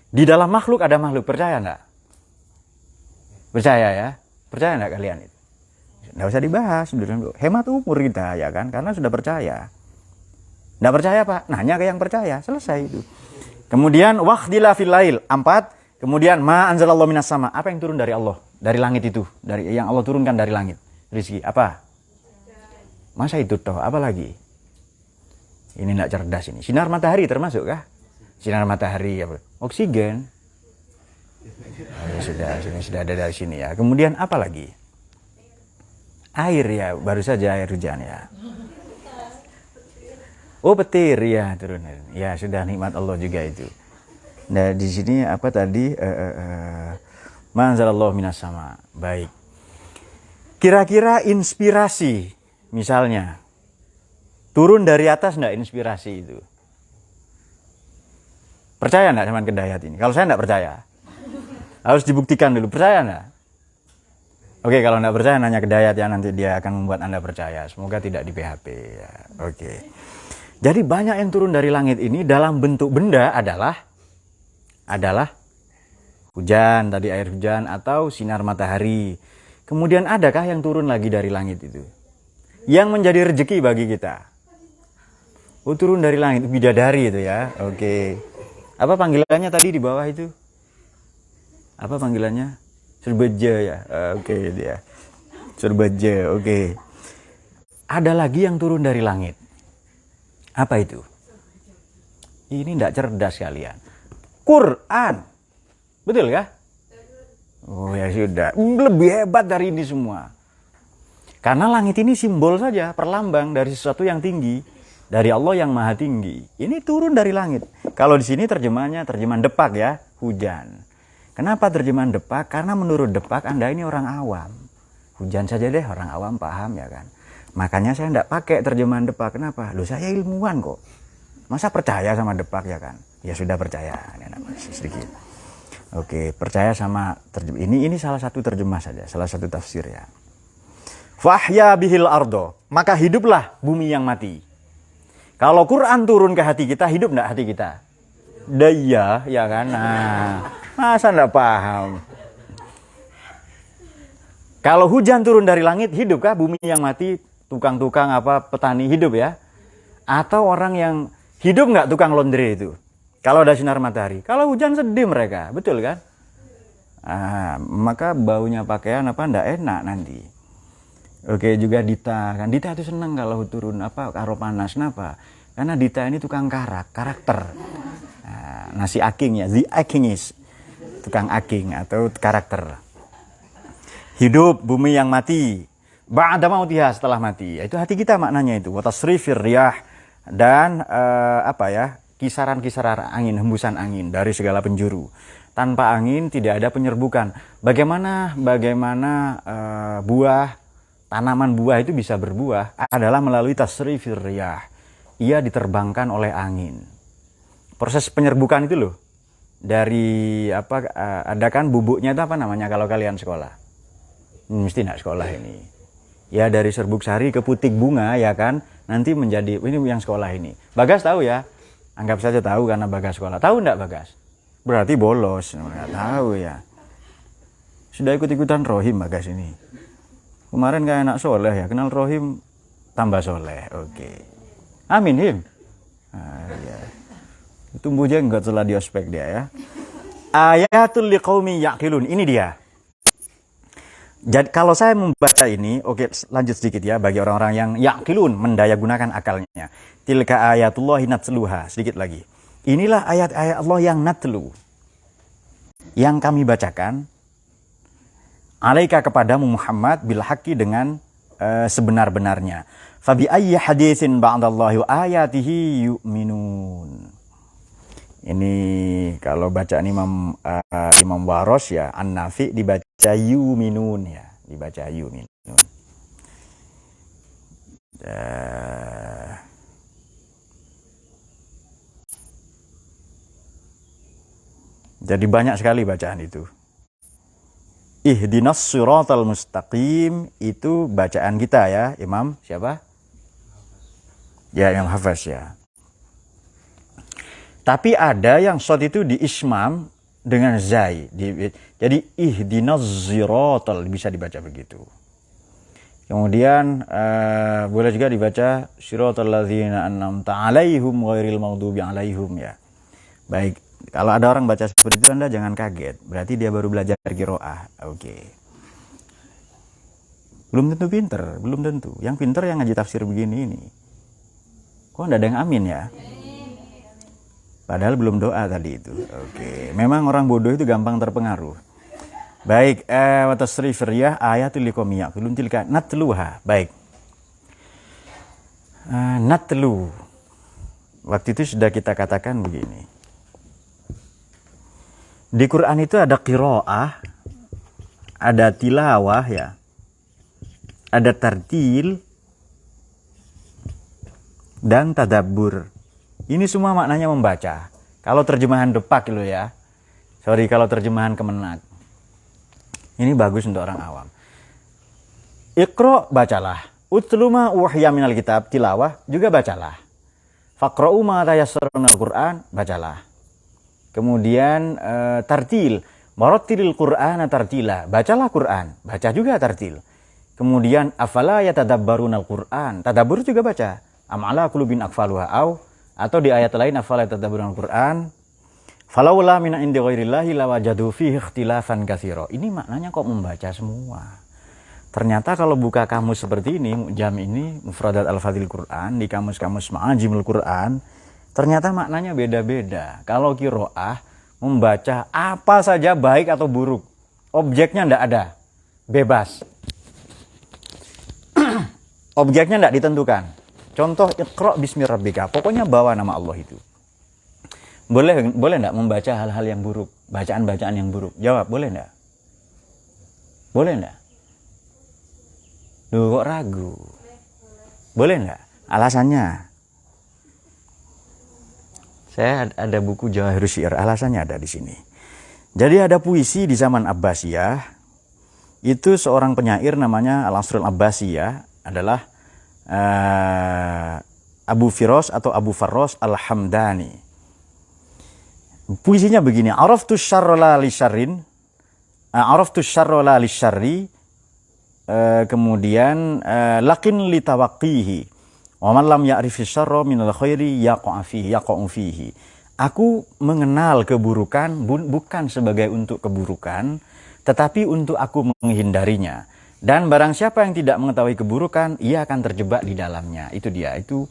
Di dalam makhluk ada makhluk, percaya enggak? Percaya ya? Percaya enggak kalian itu? Enggak usah dibahas, hemat umur kita ya kan, karena sudah percaya. Enggak percaya Pak? Nanya ke yang percaya, selesai itu. Kemudian waqtilafil lail, 4. Kemudian ma anzalallahu minas sama, apa yang turun dari Allah? Dari langit itu, dari yang Allah turunkan dari langit. Rizki, apa? Masa itu toh, apa lagi? Ini tidak cerdas ini. Sinar matahari termasuk kah? Sinar matahari, apa? Oksigen. Sudah ada dari sini ya. Kemudian apa lagi? Air ya, baru saja air hujan ya. Oh petir ya turun. Ya sudah nikmat Allah juga itu. Nah di sini apa tadi? Manzalallahu minas sama. Baik. Kira-kira inspirasi, misalnya turun dari atas enggak inspirasi itu? Percaya enggak sama Kedayat ini? Kalau saya enggak percaya. Harus dibuktikan dulu. Percaya enggak? Oke, kalau enggak percaya nanya Kedayat ya, nanti dia akan membuat Anda percaya. Semoga tidak di PHP ya. Oke. Jadi banyak yang turun dari langit ini dalam bentuk benda adalah hujan, tadi air hujan atau sinar matahari. Kemudian adakah yang turun lagi dari langit itu? Yang menjadi rezeki bagi kita. Oh turun dari langit, bidadari itu ya. Oke. Apa panggilannya tadi di bawah itu? Apa panggilannya? Surbaja ya. Oke dia. Surbaja, oke. Ada lagi yang turun dari langit. Apa itu? Ini tidak cerdas kalian. Quran. Betul kah? Oh ya sudah. Lebih hebat dari ini semua. Karena langit ini simbol saja, perlambang dari sesuatu yang tinggi. Dari Allah yang maha tinggi. Ini turun dari langit. Kalau di sini terjemahan Depak ya, hujan. Kenapa terjemahan Depak? Karena menurut Depak Anda ini orang awam. Hujan saja deh, orang awam paham ya kan. Makanya saya tidak pakai terjemahan Depak. Kenapa? Loh saya ilmuwan kok. Masa percaya sama Depak ya kan? Ya sudah percaya. Sedikit. Oke, percaya sama ini salah satu terjemah saja, salah satu tafsir ya. Fahya bihil ardo, maka hiduplah bumi yang mati. Kalau Quran turun ke hati kita, hidup enggak hati kita? Daya, ya kan? Nah, masa enggak paham? Kalau hujan turun dari langit, hidupkah bumi yang mati? Tukang-tukang apa petani hidup ya? Atau orang yang hidup enggak tukang laundry itu? Kalau ada sinar matahari, kalau hujan sedih mereka, betul kan? Maka baunya pakaian apa ndak enak nanti. Oke juga Dita, kan Dita itu senang kalau turun apa karo panas, kenapa? Karena Dita ini tukang karakter. Nasi aking ya, the akingis, tukang aking atau karakter. Hidup bumi yang mati, ba'da mautiha setelah mati, itu hati kita maknanya itu. Wa tasrifir riyah dan kisaran-kisaran angin, hembusan angin dari segala penjuru. Tanpa angin tidak ada penyerbukan. Bagaimana tanaman buah itu bisa berbuah adalah melalui tasrifir riyah. Ia diterbangkan oleh angin. Proses penyerbukan itu loh. Dari ada kan bubuknya itu apa namanya kalau kalian sekolah? Mesti enggak sekolah ini. Ya dari serbuk sari ke putik bunga ya kan. Nanti menjadi ini yang sekolah ini. Bagas tahu ya? Anggap saja tahu karena Bagas sekolah. Tahu enggak Bagas? Berarti bolos. Enggak tahu ya. Sudah ikut-ikutan Rohim Bagas ini. Kemarin kayak anak soleh ya. Kenal Rohim tambah soleh. Oke. Amin Him. Ya. Tumbuh jenggot setelah di ospek dia ya. Ayatul liqaumi yaqilun. Ini dia. Jadi kalau saya membaca ini, oke lanjut sedikit ya bagi orang-orang yang yaqilun, mendaya gunakan akalnya. Tilka ayatullahi natsluha, sedikit lagi. Inilah ayat-ayat Allah yang natlu. Yang kami bacakan alaika kepadamu Muhammad bil haqqi dengan sebenar-benarnya. Fabi ayyi haditsin ba'dallahi wa ayatihi yu'minun. Ini kalau bacaan Imam Waros ya, An-Nafi dibaca yuminun ya, dibaca yuminun. Jadi banyak sekali bacaan itu. Ihdinas siratal mustaqim itu bacaan kita ya, Imam siapa? Ya, Imam Hafaz ya. Tapi ada yang shot itu di ismam dengan zai. Jadi ihdinas siratal bisa dibaca begitu. Kemudian boleh juga dibaca siratal ladzina an'amta 'alaihim ghairil maghdubi 'alaihim ya. Baik. Kalau ada orang baca seperti itu, Anda jangan kaget. Berarti dia baru belajar qiraah. Oke. Belum tentu pinter, belum tentu. Yang pinter yang ngaji tafsir begini ini. Kok Anda ada yang amin ya? Padahal belum doa tadi itu. Oke. Memang orang bodoh itu gampang terpengaruh. Baik, wa tasrifir riyah ayatul liqomiyah. Belum tilka natluha. Baik. Natlu. Waktu itu sudah kita katakan begini. Di Quran itu ada qiraah, ada tilawah ya, ada tartil, dan tadabbur. Ini semua maknanya membaca. Kalau terjemahan depak lo ya, sorry kalau terjemahan Kemenak. Ini bagus untuk orang awam. Iqra bacalah, utlu ma uhiya minal kitab tilawah juga bacalah. Faqra'u ma tayassara minal Qur'an bacalah. Kemudian tartil, marattilil Qur'ana tartila, bacalah Quran, baca juga tartil. Kemudian afala yatadabbarunal Qur'an, tadabbur juga baca. Am ala qulubin aqfaluha atau di ayat lain afala yatadabbarunal Qur'an, falawla min indi ghairillahi lawajadu fihi ikhtilafan katsira. Ini maknanya kok membaca semua. Ternyata kalau buka kamus seperti ini, jam ini Mufradat Al-Fadhil Quran di kamus-kamus Ma'ajimul Quran, ternyata maknanya beda-beda. Kalau qiraah membaca apa saja baik atau buruk. Objeknya tidak ada. Bebas. Objeknya tidak ditentukan. Contoh Iqra bismi rabbika. Pokoknya bawa nama Allah itu. Boleh tidak membaca hal-hal yang buruk? Bacaan-bacaan yang buruk. Jawab, boleh tidak? Boleh tidak? Duh, kok ragu? Boleh tidak? Alasannya? Saya ada buku Jawahirus Syiar, alasannya ada di sini. Jadi ada puisi di zaman Abbasiyah. Itu seorang penyair namanya Al-Asrul Abbasiyah adalah Abu Firos atau Abu Farros Al-Hamdani. Puisinya begini, Araftu syarra la li syarrin, Araftu syarra la li syarri, kemudian lakin li tawaqqihi. Wa man lam ya'rifi syarra minal khairi yaqa'u fihi. Aku mengenal keburukan bukan sebagai untuk keburukan, tetapi untuk aku menghindarinya. Dan barang siapa yang tidak mengetahui keburukan, ia akan terjebak di dalamnya. Itu dia. Itu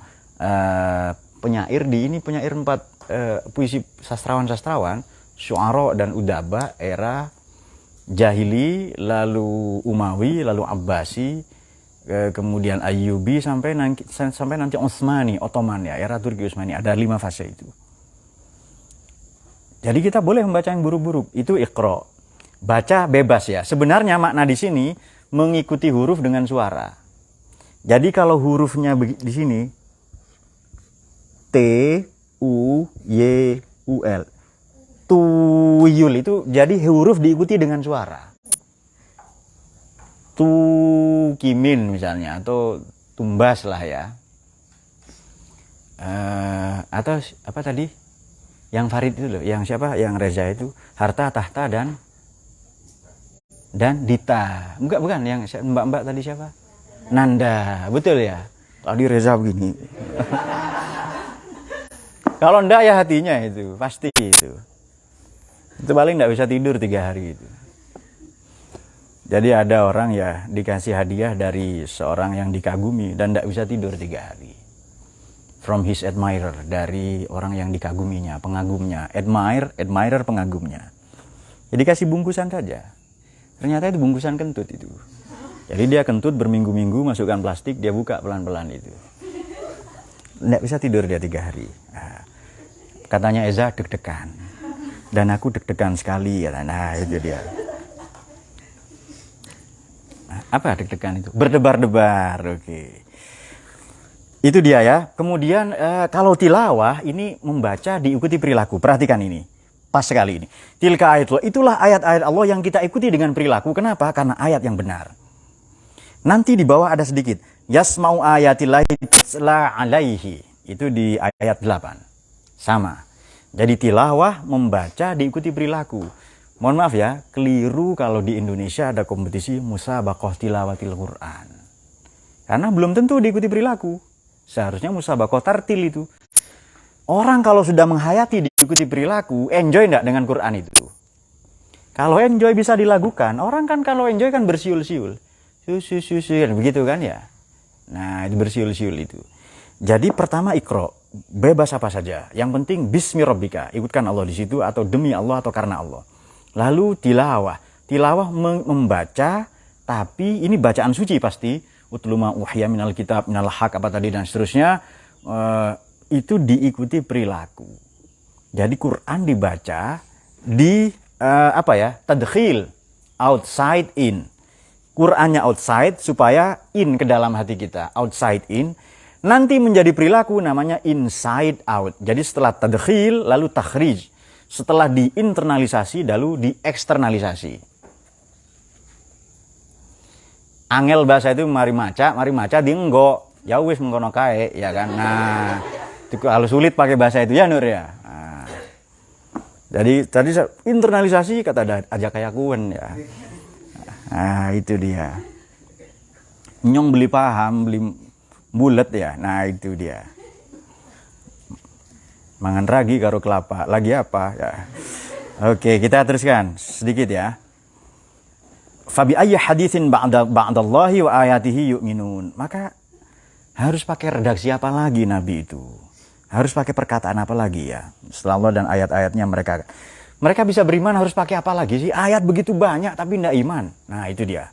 penyair di ini penyair 4 puisi sastrawan-sastrawan, Syu'ara dan Udaba era Jahili, lalu Umawi, lalu Abbasi, kemudian Ayyubi sampai nanti Utsmani, Ottoman ya, era Turki Utsmani, ada 5 fase itu. Jadi kita boleh membaca yang buruk-buruk, itu Iqra. Baca bebas ya. Sebenarnya makna di sini mengikuti huruf dengan suara. Jadi kalau hurufnya di sini T U Y U L, tuyul itu jadi huruf diikuti dengan suara. Tukimin misalnya, atau tumbas lah ya, atau apa tadi yang Farid itu loh, yang siapa, yang Reza itu, harta tahta dan dita, bukan yang mbak-mbak tadi siapa, Nanda, betul ya, tadi Reza begini. Kalau ndak ya hatinya itu pasti itu paling ndak bisa tidur 3 hari itu. Jadi ada orang ya dikasih hadiah dari seorang yang dikagumi dan tidak bisa tidur 3 hari. From his admirer, dari orang yang dikaguminya, pengagumnya. Admirer pengagumnya. Jadi kasih bungkusan saja. Ternyata itu bungkusan kentut itu. Jadi dia kentut berminggu-minggu, masukkan plastik, dia buka pelan-pelan itu. Tidak bisa tidur dia 3 hari. Nah, Katanya Eza deg-degan. Dan aku deg-degan sekali. Nah itu dia. Apa deg-degan itu? Berdebar-debar. Oke. Itu dia ya. Kemudian kalau tilawah ini membaca diikuti perilaku. Perhatikan ini. Pas sekali ini. Tilka ayatullah. Itulah ayat-ayat Allah yang kita ikuti dengan perilaku. Kenapa? Karena ayat yang benar. Nanti di bawah ada sedikit. Yasma'u ayatillahi tutla alaihi. Itu di ayat 8. Sama. Jadi tilawah membaca diikuti perilaku. Mohon maaf ya, keliru kalau di Indonesia ada kompetisi musabaqah tilawatil Quran. Karena belum tentu diikuti perilaku. Seharusnya musabaqah tartil itu. Orang kalau sudah menghayati diikuti perilaku, enjoy enggak dengan Quran itu? Kalau enjoy bisa dilakukan. Orang kan kalau enjoy kan bersiul-siul. Siul, begitu kan ya? Nah, itu bersiul-siul itu. Jadi pertama ikro, bebas apa saja. Yang penting bismi rabbika, ikutkan Allah di situ atau demi Allah atau karena Allah. Lalu tilawah. Tilawah membaca, tapi ini bacaan suci pasti. Utlu ma uhiya minal kitab, minal haq, apa tadi dan seterusnya. Itu diikuti perilaku. Jadi Quran dibaca di tadkhil, outside in. Qurannya outside supaya in ke dalam hati kita, outside in. Nanti menjadi perilaku namanya inside out. Jadi setelah tadkhil lalu takhrij. Setelah diinternalisasi lalu dieksternalisasi. Angel bahasa itu mari maca di enggo. Ya wis mengkono kae, ya kan. Nah, itu kalau sulit pakai bahasa itu ya Nur ya. Nah, jadi tadi internalisasi kata aja kayak kuen ya. Nah, itu dia. Nyong beli paham, beli bulet ya. Nah, itu dia. Mangan ragi karo kelapa. Lagi apa ya? Oke, kita teruskan sedikit ya. Fabi ayyi haditsin ba'dallahi wa ayatihi yu'minun. Maka harus pakai redaksi apa lagi Nabi itu? Harus pakai perkataan apa lagi ya? Setelah Allah dan ayat-ayatnya mereka bisa beriman harus pakai apa lagi sih? Ayat begitu banyak tapi tidak iman. Nah itu dia.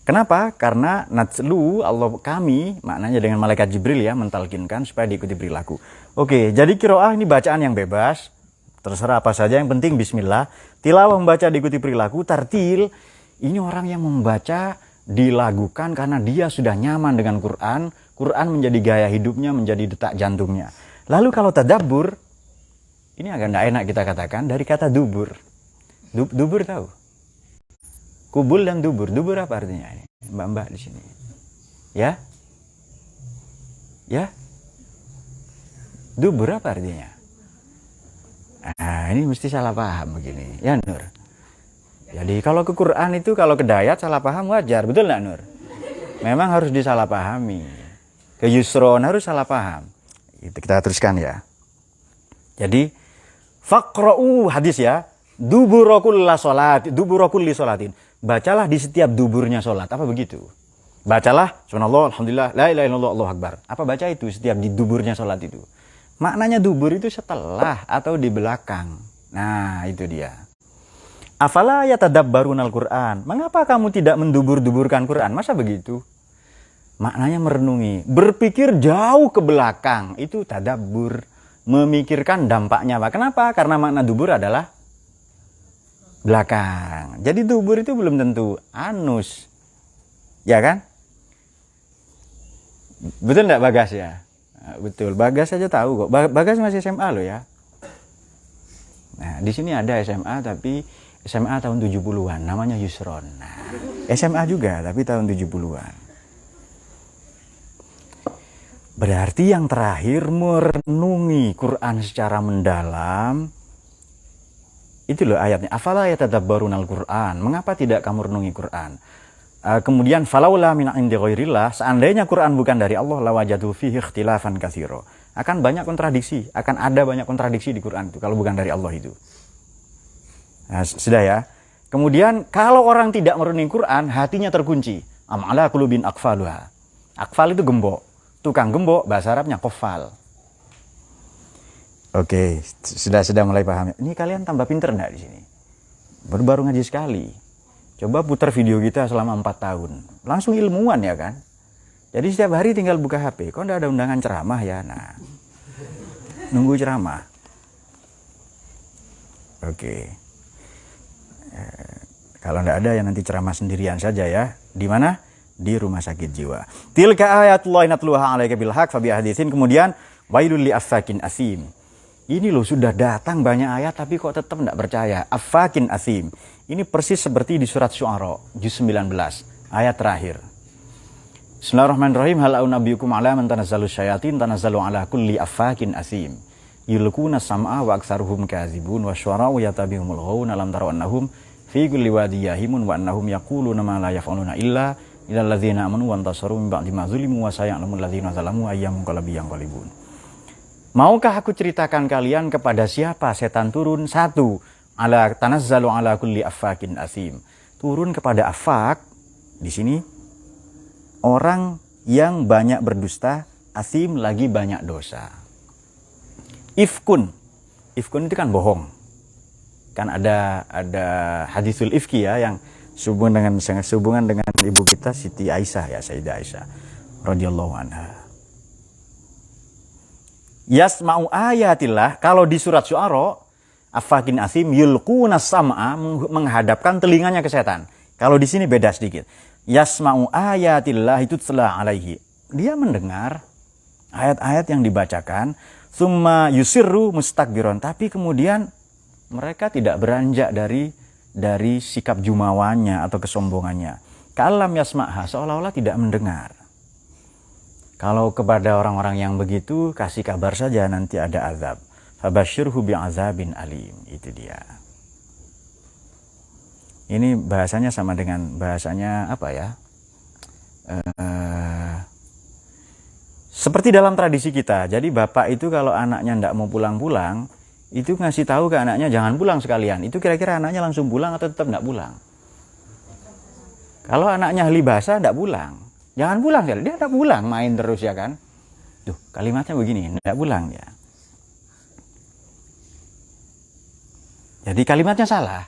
Kenapa? Karena natslu Allah kami, maknanya dengan malaikat Jibril ya, mentalkinkan supaya diikuti perilaku. Oke, jadi qiraah ini bacaan yang bebas. Terserah apa saja, yang penting bismillah. Tilawah membaca diikuti perilaku, tartil. Ini orang yang membaca dilakukan karena dia sudah nyaman dengan Quran. Quran menjadi gaya hidupnya, menjadi detak jantungnya. Lalu kalau tadabbur, ini agak tidak enak kita katakan dari kata dubur. Dubur tahu? Kubul dan dubur. Dubur apa artinya ini? Mbak-mbak di sini. Ya? Ya? Dubur apa artinya? Ini mesti salah paham begini. Ya Nur? Jadi kalau ke Quran itu, kalau ke Dayat salah paham wajar. Betul nggak Nur? Memang harus disalahpahami. Ke Yusron harus salah paham. Itu kita teruskan ya. Jadi faqra'u hadis ya. Duburokul li sholatin. Bacalah di setiap duburnya sholat. Apa begitu? Bacalah subhanallah, alhamdulillah, la ilaha illallah, Allahu akbar. Apa baca itu setiap di duburnya sholat itu? Maknanya dubur itu setelah atau di belakang. Nah, itu dia. Afala yatadabbarunal Qur'an. Mengapa kamu tidak mendubur-duburkan Quran? Masa begitu? Maknanya merenungi, berpikir jauh ke belakang. Itu tadabbur, memikirkan dampaknya apa. Kenapa? Karena makna dubur adalah belakang. Jadi dubur itu belum tentu anus. Ya kan? Betul enggak Bagas ya? Nah, betul. Bagas saja tahu kok. Bagas masih SMA loh ya. Nah, di sini ada SMA tapi SMA tahun 70-an, namanya Yusron. Nah, SMA juga tapi tahun 70-an. Berarti yang terakhir merenungi Quran secara mendalam. Itu loh ayatnya. Afala yatadabbarunal Qur'an. Mengapa tidak kamu renungi Quran? Kemudian falaula min indi ghairillah, seandainya Quran bukan dari Allah lawajadu fihi ikhtilafan katsira. Akan banyak kontradiksi, akan ada banyak kontradiksi di Quran itu kalau bukan dari Allah itu. Nah, sudah ya. Kemudian kalau orang tidak merenungi Quran, hatinya terkunci. Amala qulubin aqfaluha. Aqfal itu gembok. Tukang gembok bahasa Arabnya qafal. Oke, sudah mulai paham. Ini kalian tambah pinter enggak di sini? Baru ngaji sekali. Coba putar video kita selama 4 tahun. Langsung ilmuwan ya kan? Jadi setiap hari tinggal buka HP. Kok enggak ada undangan ceramah ya? Nah, nunggu ceramah. Oke. Kalau tidak ada ya nanti ceramah sendirian saja ya. Di mana? Di rumah sakit jiwa. Tilka ayatullahi natluha 'alaika bil haq fa bi haditsin, kemudian wailul li affakin asim. Ini loh sudah datang banyak ayat tapi kok tetap tidak percaya. Affakin asim. Ini persis seperti di surat Syu'ara juz 19 ayat terakhir. Bismillahirrahmanirrahim. Hal a'unabiyukum ala man tanazzalu syayatin tanazzalu ala kulli affakin asim. Yulquna sam'a wa aktsaruhum kadzibun wa syu'ara'u yatabihumul ghawun alam tara annahum fi kulli wadi yahimun wa annahum yaquluna ma la yaf'aluna illa ilal ladzina amanu wa antasaru min ba'di ma zulimu wa saya'lamul ladzina zalamu ayyamun qalbun. Maukah aku ceritakan kalian kepada siapa setan turun? Satu, ala tanazzalu ala kulli affakin asim. Turun kepada affak di sini orang yang banyak berdusta, asim lagi banyak dosa. Ifkun itu kan bohong. Kan ada hadisul ifki ya yang sehubungan dengan ibu kita Siti Aisyah ya, Sayyidah Aisyah radhiyallahu anha. Yasma'u ayatillah, kalau di surat Syu'ara affakin asim yulquna sam'a, menghadapkan telinganya ke setan. Kalau di sini beda sedikit. Yasma'u ayatillah itu telah alaihi. Dia mendengar ayat-ayat yang dibacakan, summa yusirru mustakbiron, tapi kemudian mereka tidak beranjak dari sikap jumawannya atau kesombongannya. Kalam yasma'ha, seolah-olah tidak mendengar. Kalau kepada orang-orang yang begitu, kasih kabar saja nanti ada azab. Fabasyirhu bi'azabin alim. Itu dia. Ini bahasanya sama dengan bahasanya apa ya? Seperti dalam tradisi kita. Jadi bapak itu kalau anaknya tidak mau pulang-pulang, itu ngasih tahu ke anaknya jangan pulang sekalian. Itu kira-kira anaknya langsung pulang atau tetap tidak pulang? Kalau anaknya ahli bahasa tidak pulang. Jangan pulang, dia tidak pulang, main terus ya kan. Tuh, kalimatnya begini, tidak pulang ya. Jadi kalimatnya salah.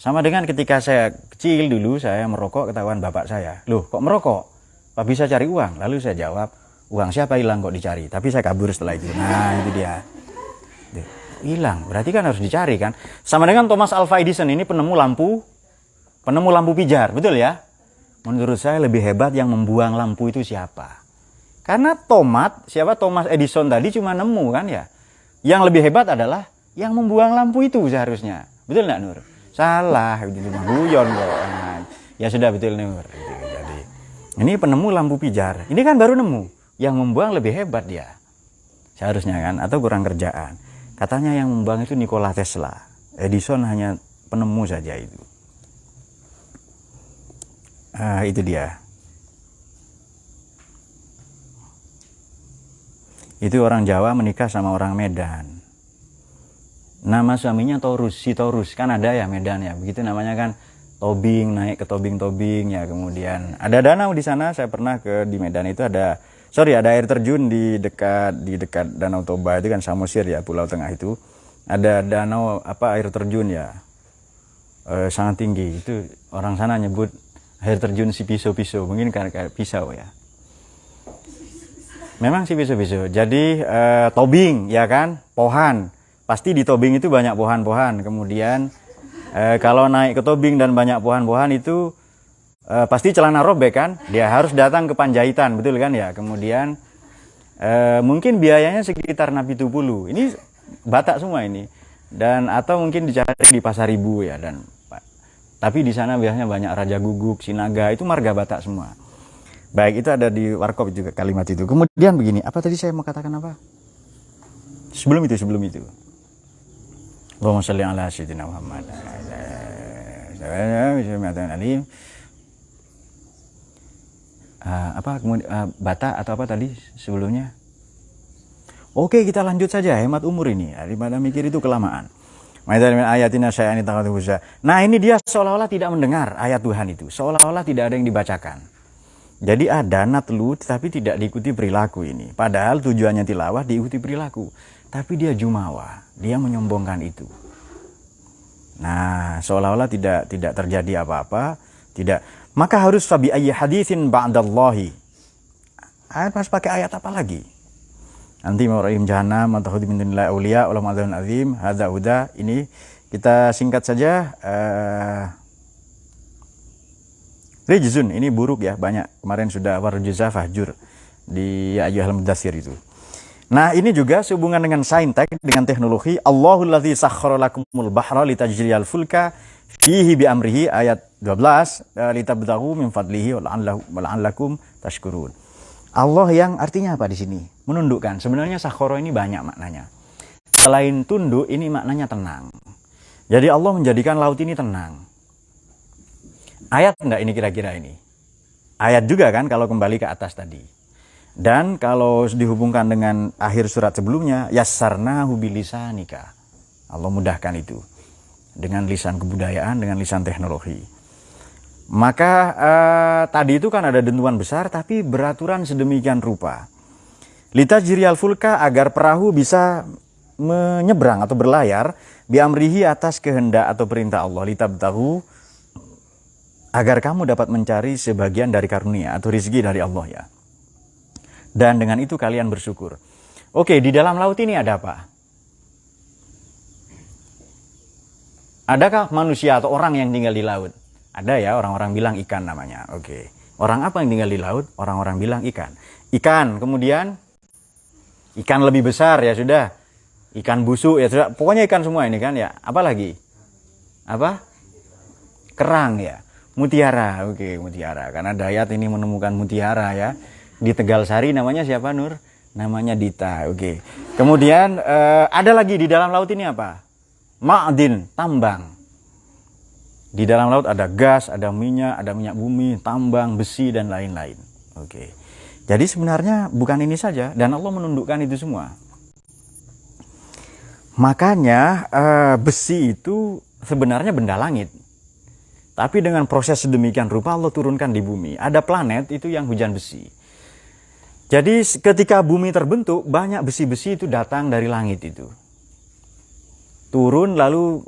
Sama dengan ketika saya kecil dulu, saya merokok, ketahuan bapak saya. Loh, kok merokok? Pak bisa cari uang? Lalu saya jawab, uang siapa hilang kok dicari? Tapi saya kabur setelah itu. Nah, itu dia. Hilang, berarti kan harus dicari kan. Sama dengan Thomas Alva Edison, ini penemu lampu pijar, betul ya? Menurut saya lebih hebat yang membuang lampu itu siapa? Karena Thomas Edison tadi cuma nemu kan ya. Yang lebih hebat adalah yang membuang lampu itu seharusnya. Betul nggak Nur? Salah, itu cuma guyon kok. Nah, ya sudah betul Nur. Jadi ini penemu lampu pijar. Ini kan baru nemu. Yang membuang lebih hebat dia. Seharusnya kan, atau kurang kerjaan. Katanya yang membuang itu Nikola Tesla. Edison hanya penemu saja itu. Itu dia. Itu orang Jawa menikah sama orang Medan. Nama suaminya Taurus, si Taurus. Kan ada ya Medan ya. Begitu namanya kan tobing, naik ke tobing-tobing ya. Kemudian ada danau di sana. Saya pernah di Medan itu ada air terjun di dekat Danau Toba itu kan Samosir ya, Pulau Tengah itu. Ada danau air terjun ya. Sangat tinggi. Itu orang sana nyebut air terjun si pisau-pisau, mungkin kayak pisau ya. Memang si pisau-pisau. Jadi tobing ya kan, pohan. Pasti di tobing itu banyak pohan-pohan. Kemudian kalau naik ke tobing dan banyak pohan-pohan itu pasti celana robek kan. Dia harus datang ke Panjaitan, betul kan ya. Kemudian mungkin biayanya sekitar 70. Ini Batak semua ini. Dan atau mungkin dicari di Pasar Ibu ya, dan tapi di sana biasanya banyak Raja Guguk, Sinaga, itu marga Batak semua. Baik, itu ada di Warkop juga kalimat itu. Kemudian begini, apa tadi saya mau katakan apa? Sebelum itu. Allahumma shalli ala sayyidina Muhammad. Batak atau apa tadi sebelumnya? Oke, kita lanjut saja, hemat umur ini. Daripada mikir itu kelamaan. Nah, ini dia seolah-olah tidak mendengar ayat Tuhan itu. Seolah-olah tidak ada yang dibacakan. Jadi ada natlu tapi tidak diikuti perilaku ini. Padahal tujuannya tilawah diikuti perilaku. Tapi dia jumawa. Dia menyombongkan itu. Nah, seolah-olah tidak terjadi apa-apa. Tidak. Maka harus fabi ayyi haditsin ba'dallahi. Harus pakai ayat apa lagi? Nanti mau rahim jahannam atau khudi min dunillahi auliya ulam adzan azim hadza huda, ini Kita singkat saja. Rijzun, ini buruk ya, banyak. Kemarin sudah warujza fahjur di ayyuhal mudaththir itu. Nah, ini juga sehubungan dengan saintek, dengan teknologi. Allahul ladzi sakhkhara lakumul bahra litajriyal fulka fihi bi amrihi, ayat 12, litabtaghu min fadlihi wa la'allakum tashkurun. Allah yang artinya apa di sini? Menundukkan. Sebenarnya sakhkhara ini banyak maknanya. Selain tunduk, ini maknanya tenang. Jadi Allah menjadikan laut ini tenang. Ayat enggak ini kira-kira ini? Ayat juga kan kalau kembali ke atas tadi. Dan kalau dihubungkan dengan akhir surat sebelumnya, yassarnahu bilisanika. Allah mudahkan itu. Dengan lisan kebudayaan, dengan lisan teknologi. Maka tadi itu kan ada dentuman besar, tapi beraturan sedemikian rupa. Litajriyal fulka, agar perahu bisa menyeberang atau berlayar, biamrihi, atas kehendak atau perintah Allah. Litabtaghu, agar kamu dapat mencari sebagian dari karunia atau rezeki dari Allah ya. Dan dengan itu kalian bersyukur. Oke, di dalam laut ini ada apa? Adakah manusia atau orang yang tinggal di laut? Ada ya, orang-orang bilang ikan namanya. Oke. Orang apa yang tinggal di laut? Orang-orang bilang ikan. Ikan, kemudian ikan lebih besar ya sudah. Ikan busuk ya sudah. Pokoknya ikan semua ini kan ya. Apa lagi? Apa? Kerang ya. Mutiara, oke, mutiara. Karena Dayat ini menemukan mutiara ya. Di Tegal Sari namanya siapa Nur? Namanya Dita, oke. Kemudian ada lagi di dalam laut ini apa? Ma'din, tambang. Di dalam laut ada gas, ada minyak bumi, tambang, besi, dan lain-lain. Oke. Jadi sebenarnya bukan ini saja, dan Allah menundukkan itu semua. Makanya besi itu sebenarnya benda langit. Tapi dengan proses sedemikian rupa Allah turunkan di bumi. Ada planet itu yang hujan besi. Jadi ketika bumi terbentuk, banyak besi-besi itu datang dari langit itu. Turun lalu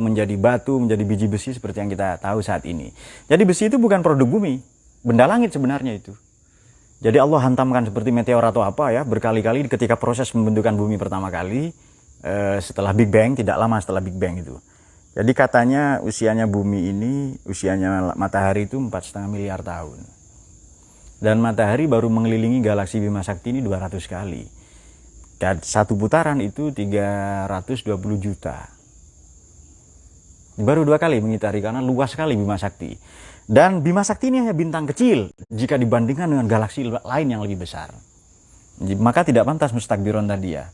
menjadi batu, menjadi biji besi seperti yang kita tahu saat ini. Jadi besi itu bukan produk bumi. Benda langit sebenarnya itu. Jadi Allah hantamkan seperti meteor atau apa ya, berkali-kali ketika proses pembentukan bumi pertama kali, setelah Big Bang, tidak lama setelah Big Bang itu. Jadi katanya usianya bumi ini, usianya matahari itu 4,5 miliar tahun. Dan matahari baru mengelilingi galaksi Bima Sakti ini 200 kali. Dan satu putaran itu 320 juta. Baru 2 kali mengitari karena luas sekali Bima Sakti. Dan Bima Sakti ini hanya bintang kecil jika dibandingkan dengan galaksi lain yang lebih besar. Maka tidak pantas mustakbiron tadi ya.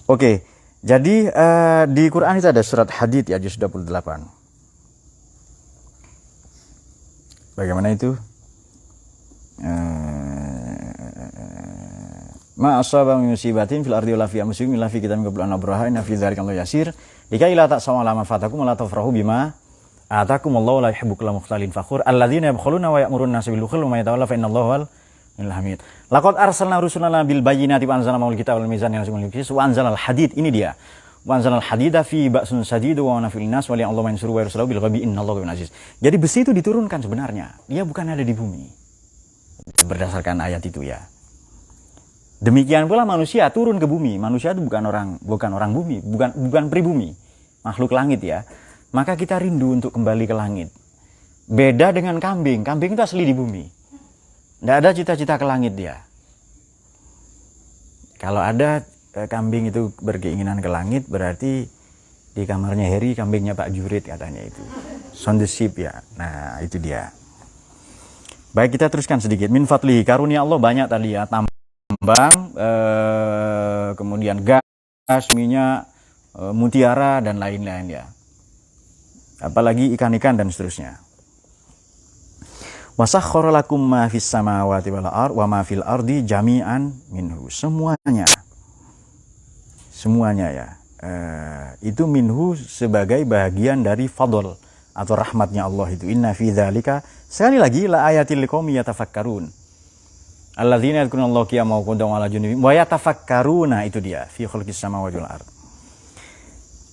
Oke. Jadi di Quran itu ada surat Hadid ya, juz 28. Bagaimana itu? Ma asaba min musibatin fil ardi wala fi anfusikum illa fi kitabin qabla an nabraha inna fi dzalika layasir likai la ta'samu ala ma fatakum wa la tafrahu bima atakum wallahu la yuhibbu kulla mukhtalin fakhur alladzina yabkhuluna wa ya'muruna nas bil bukhli wa may yatawalla fa innallaha Alhamid. Laqad arsalna rusulana bil bayyinati wa anzalna ma'al kitaba wal mizana wa anzalal hadid. Ini dia. Wa anzalal hadida fi ba'sun sadid wa nafil nas wa li Allah mansuru wa rusulu bil ghabi innallaha qawiyyun aziz. Jadi besi itu diturunkan sebenarnya. Dia bukan ada di bumi. Berdasarkan ayat itu ya. Demikian pula manusia turun ke bumi. Manusia itu bukan orang bumi, bukan pribumi. Makhluk langit ya. Maka kita rindu untuk kembali ke langit. Beda dengan kambing. Kambing itu asli di bumi. Tidak ada cita-cita ke langit dia. Kalau ada kambing itu berkeinginan ke langit, berarti di kamarnya Heri, kambingnya Pak Jurid katanya itu. Sound the ship ya. Nah itu dia. Baik, kita teruskan sedikit. Min fadlihi, karunia Allah banyak tadi ya. Tambang, kemudian gas, minyak, mutiara, dan lain-lain ya. Apalagi ikan-ikan dan seterusnya. Wasakhkhara lakum ma fis samawati wal ardh wa ma fil ardi jami'an minhu. Semuanya ya. Itu minhu sebagai bagian dari fadl atau rahmatnya Allah itu. Inna fi dzalika, sekali lagi, la ayatil liqaumi yatafakkarun. Alladzina yadhkurunallaha qiyaman wa qu'udan wa 'ala junubihim wa yatafakkaruna, itu dia, fi khalqis samawati wal ardh.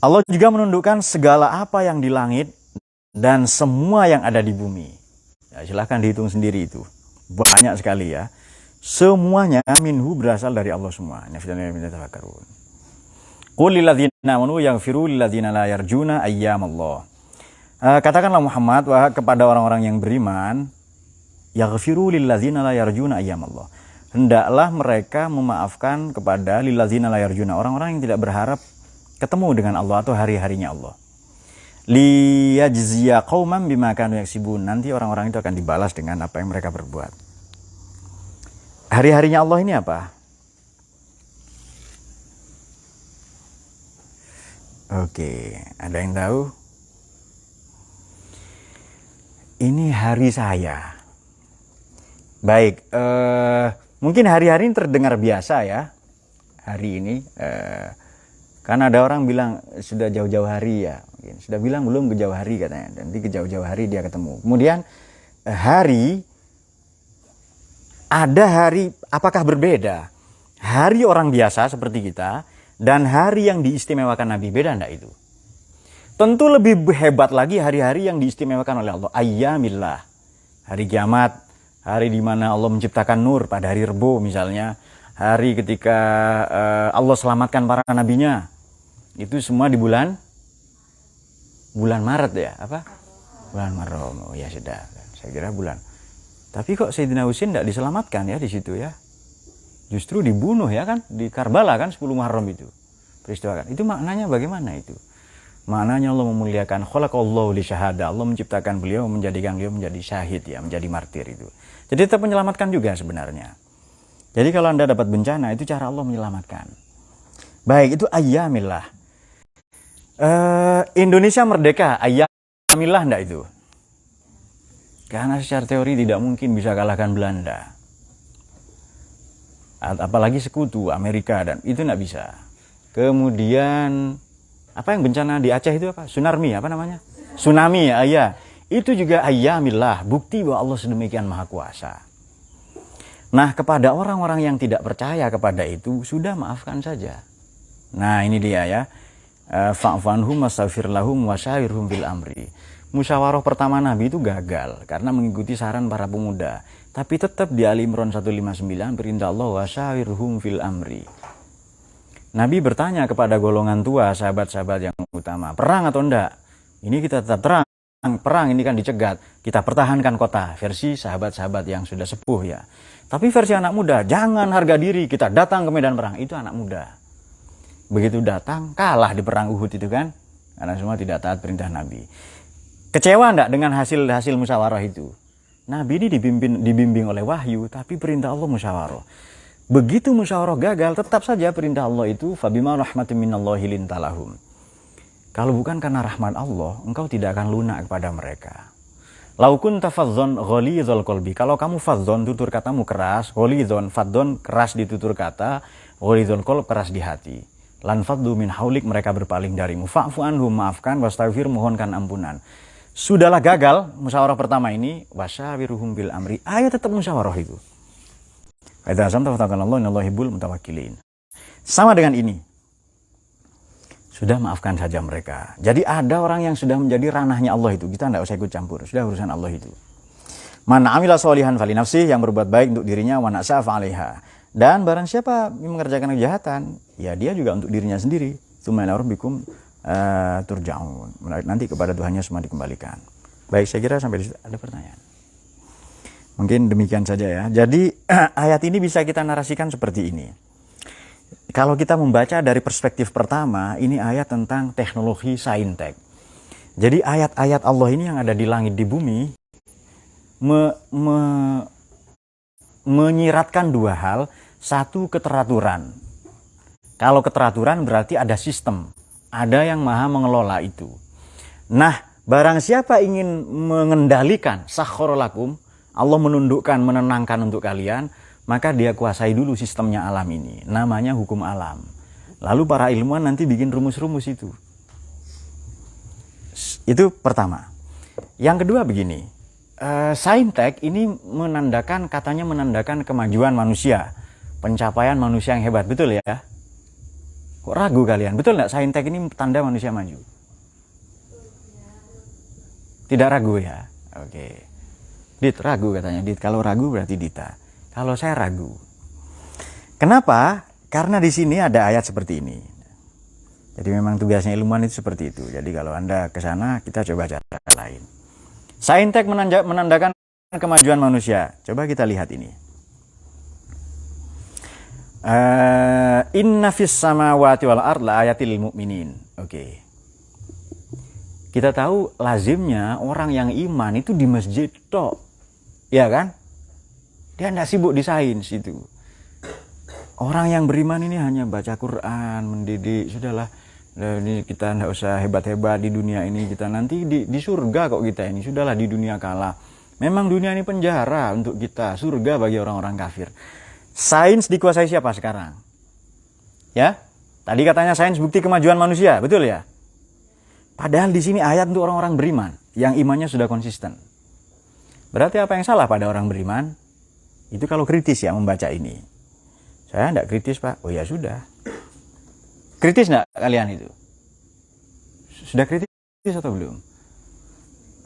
Allah juga menundukkan segala apa yang di langit dan semua yang ada di bumi. Ya, silahkan dihitung sendiri itu. Banyak sekali ya. Semuanya minhu berasal dari Allah semua. Qul lil ladzina amanu yaghfiru lil ladzina la yarjuna ayyamallah. Katakanlah Muhammad kepada orang-orang yang beriman, yaghfiru lil ladzina la yarjuna ayyamallah. Hendaklah mereka memaafkan kepada lil ladzina la yarjuna, orang-orang yang tidak berharap ketemu dengan Allah atau hari-harinya Allah. Liyajziya qauman bima kanu yaksibun. Nanti orang-orang itu akan dibalas dengan apa yang mereka berbuat. Hari-harinya Allah ini apa? Oke, ada yang tahu? Ini hari saya. Baik, mungkin hari-hari ini terdengar biasa ya. Hari ini, karena ada orang bilang sudah jauh-jauh hari ya. Mungkin sudah bilang belum ke jauh hari katanya. Nanti ke jauh-jauh hari dia ketemu. Kemudian hari, ada hari apakah berbeda? Hari orang biasa seperti kita dan hari yang diistimewakan Nabi, beda enggak itu? Tentu lebih hebat lagi hari-hari yang diistimewakan oleh Allah. Ayyamillah, hari kiamat, hari di mana Allah menciptakan nur pada hari Rebo misalnya, hari ketika Allah selamatkan para nabinya. Itu semua di bulan Maret ya, apa? Bulan Muharram. Oh ya sudah, saya kira bulan. Tapi kok Sayyidina Husain tidak diselamatkan ya di situ ya? Justru dibunuh ya kan, di Karbala kan 10 Muharram itu. Peristiwa kan. Itu maknanya bagaimana itu? Maknanya Allah memuliakan, khalaqallahu li syahada. Allah menciptakan beliau, menjadikan beliau menjadi syahid ya, menjadi martir itu. Jadi tetap menyelamatkan juga sebenarnya. Jadi kalau Anda dapat bencana, itu cara Allah menyelamatkan. Baik, itu ayyamillah. Indonesia merdeka, ayyamillah enggak itu? Karena secara teori tidak mungkin bisa kalahkan Belanda. Apalagi sekutu Amerika, dan itu enggak bisa. Kemudian apa yang bencana di Aceh itu apa? Tsunami apa namanya? Tsunami ya, iya. Itu juga ayyamillah, bukti bahwa Allah sedemikian maha kuasa. Nah, kepada orang-orang yang tidak percaya kepada itu, sudah maafkan saja. Nah, ini dia ya. Fa'fanhum wastaghfir lahum wasyawirhum fil amri. Musyawarah pertama Nabi itu gagal karena mengikuti saran para pemuda. Tapi tetap di Ali Imran 159 perintah Allah wasyawirhum fil amri. Nabi bertanya kepada golongan tua, sahabat-sahabat yang utama, perang atau enggak? Ini kita tetap terang. Perang ini kan dicegat. Kita pertahankan kota. Versi sahabat-sahabat yang sudah sepuh ya. Tapi versi anak muda, jangan harga diri. Kita datang ke medan perang. Itu anak muda. Begitu datang, kalah di perang Uhud itu kan. Karena semua tidak taat perintah Nabi. Kecewa enggak dengan hasil musyawarah itu? Nabi ini dibimbing oleh wahyu, tapi perintah Allah musyawarah. Begitu musyawarah gagal, tetap saja perintah Allah itu fabima rahmatin minallahi lintalahum. Kalau bukan karena rahmat Allah, engkau tidak akan lunak kepada mereka. Laukun tafadzon ghalidhal qalbi. Kalau kamu fadzon, tutur katamu keras, ghalidhon, fadzon keras di tutur kata, ghalidhal qalb keras di hati. Lan faddu min haulik, mereka berpaling darimu. Fa'fu anhum, maafkan, wastaghfir, mohonkan ampunan. Sudahlah gagal musyawarah pertama ini, wasyawirhum bil amri. Ayo tetap musyawarah itu. Kata Hasan tawakkalallahu innallaha yuhibbul mutawakkilin. Sama dengan ini. Sudah maafkan saja mereka. Jadi ada orang yang sudah menjadi ranahnya Allah itu. Kita tidak usah ikut campur. Sudah urusan Allah itu. Man amila sholihan fali nafsih, yang berbuat baik untuk dirinya, wa na'sa fa'alaiha. Dan barang siapa yang mengerjakan kejahatan, ya dia juga untuk dirinya sendiri. Tsumma ila rabbikum turja'un. Nanti kepada Tuhannya semua dikembalikan. Baik, saya kira sampai di situ ada pertanyaan. Mungkin demikian saja ya. Jadi ayat ini bisa kita narasikan seperti ini. Kalau kita membaca dari perspektif pertama, ini ayat tentang teknologi saintek. Jadi ayat-ayat Allah ini yang ada di langit di bumi menyiratkan dua hal. Satu, keteraturan. Kalau keteraturan berarti ada sistem. Ada yang maha mengelola itu. Nah, barang siapa ingin mengendalikan sakhkhara lakum, Allah menundukkan, menenangkan untuk kalian, maka dia kuasai dulu sistemnya alam ini. Namanya hukum alam. Lalu para ilmuwan nanti bikin rumus-rumus itu. Itu pertama. Yang kedua begini. Saintek ini katanya menandakan kemajuan manusia. Pencapaian manusia yang hebat. Betul ya? Kok ragu kalian? Betul nggak saintek ini tanda manusia maju? Tidak ragu ya? Oke. Dit, ragu katanya. Dit, kalau ragu berarti Dita. Kalau saya ragu. Kenapa? Karena di sini ada ayat seperti ini. Jadi memang tugasnya ilmuwan itu seperti itu. Jadi kalau Anda ke sana, kita coba cara lain. Saintek menandakan kemajuan manusia. Coba kita lihat ini. Inna fis samawati wal ard la ayatil mu'minin. Oke. Kita tahu lazimnya orang yang iman itu di masjid tok. Ya kan? Dia tidak sibuk di sains itu. Orang yang beriman ini hanya baca Quran, mendidik, sudahlah. Ini kita tidak usah hebat-hebat di dunia ini, kita nanti di surga kok kita ini, sudahlah di dunia kalah. Memang dunia ini penjara untuk kita, surga bagi orang-orang kafir. Sains dikuasai siapa sekarang? Ya, tadi katanya sains bukti kemajuan manusia, betul ya? Padahal di sini ayat untuk orang-orang beriman, yang imannya sudah konsisten. Berarti apa yang salah pada orang beriman? Itu kalau kritis ya membaca ini. Saya tidak kritis Pak. Oh ya sudah. Kritis enggak kalian itu? Sudah kritis atau belum?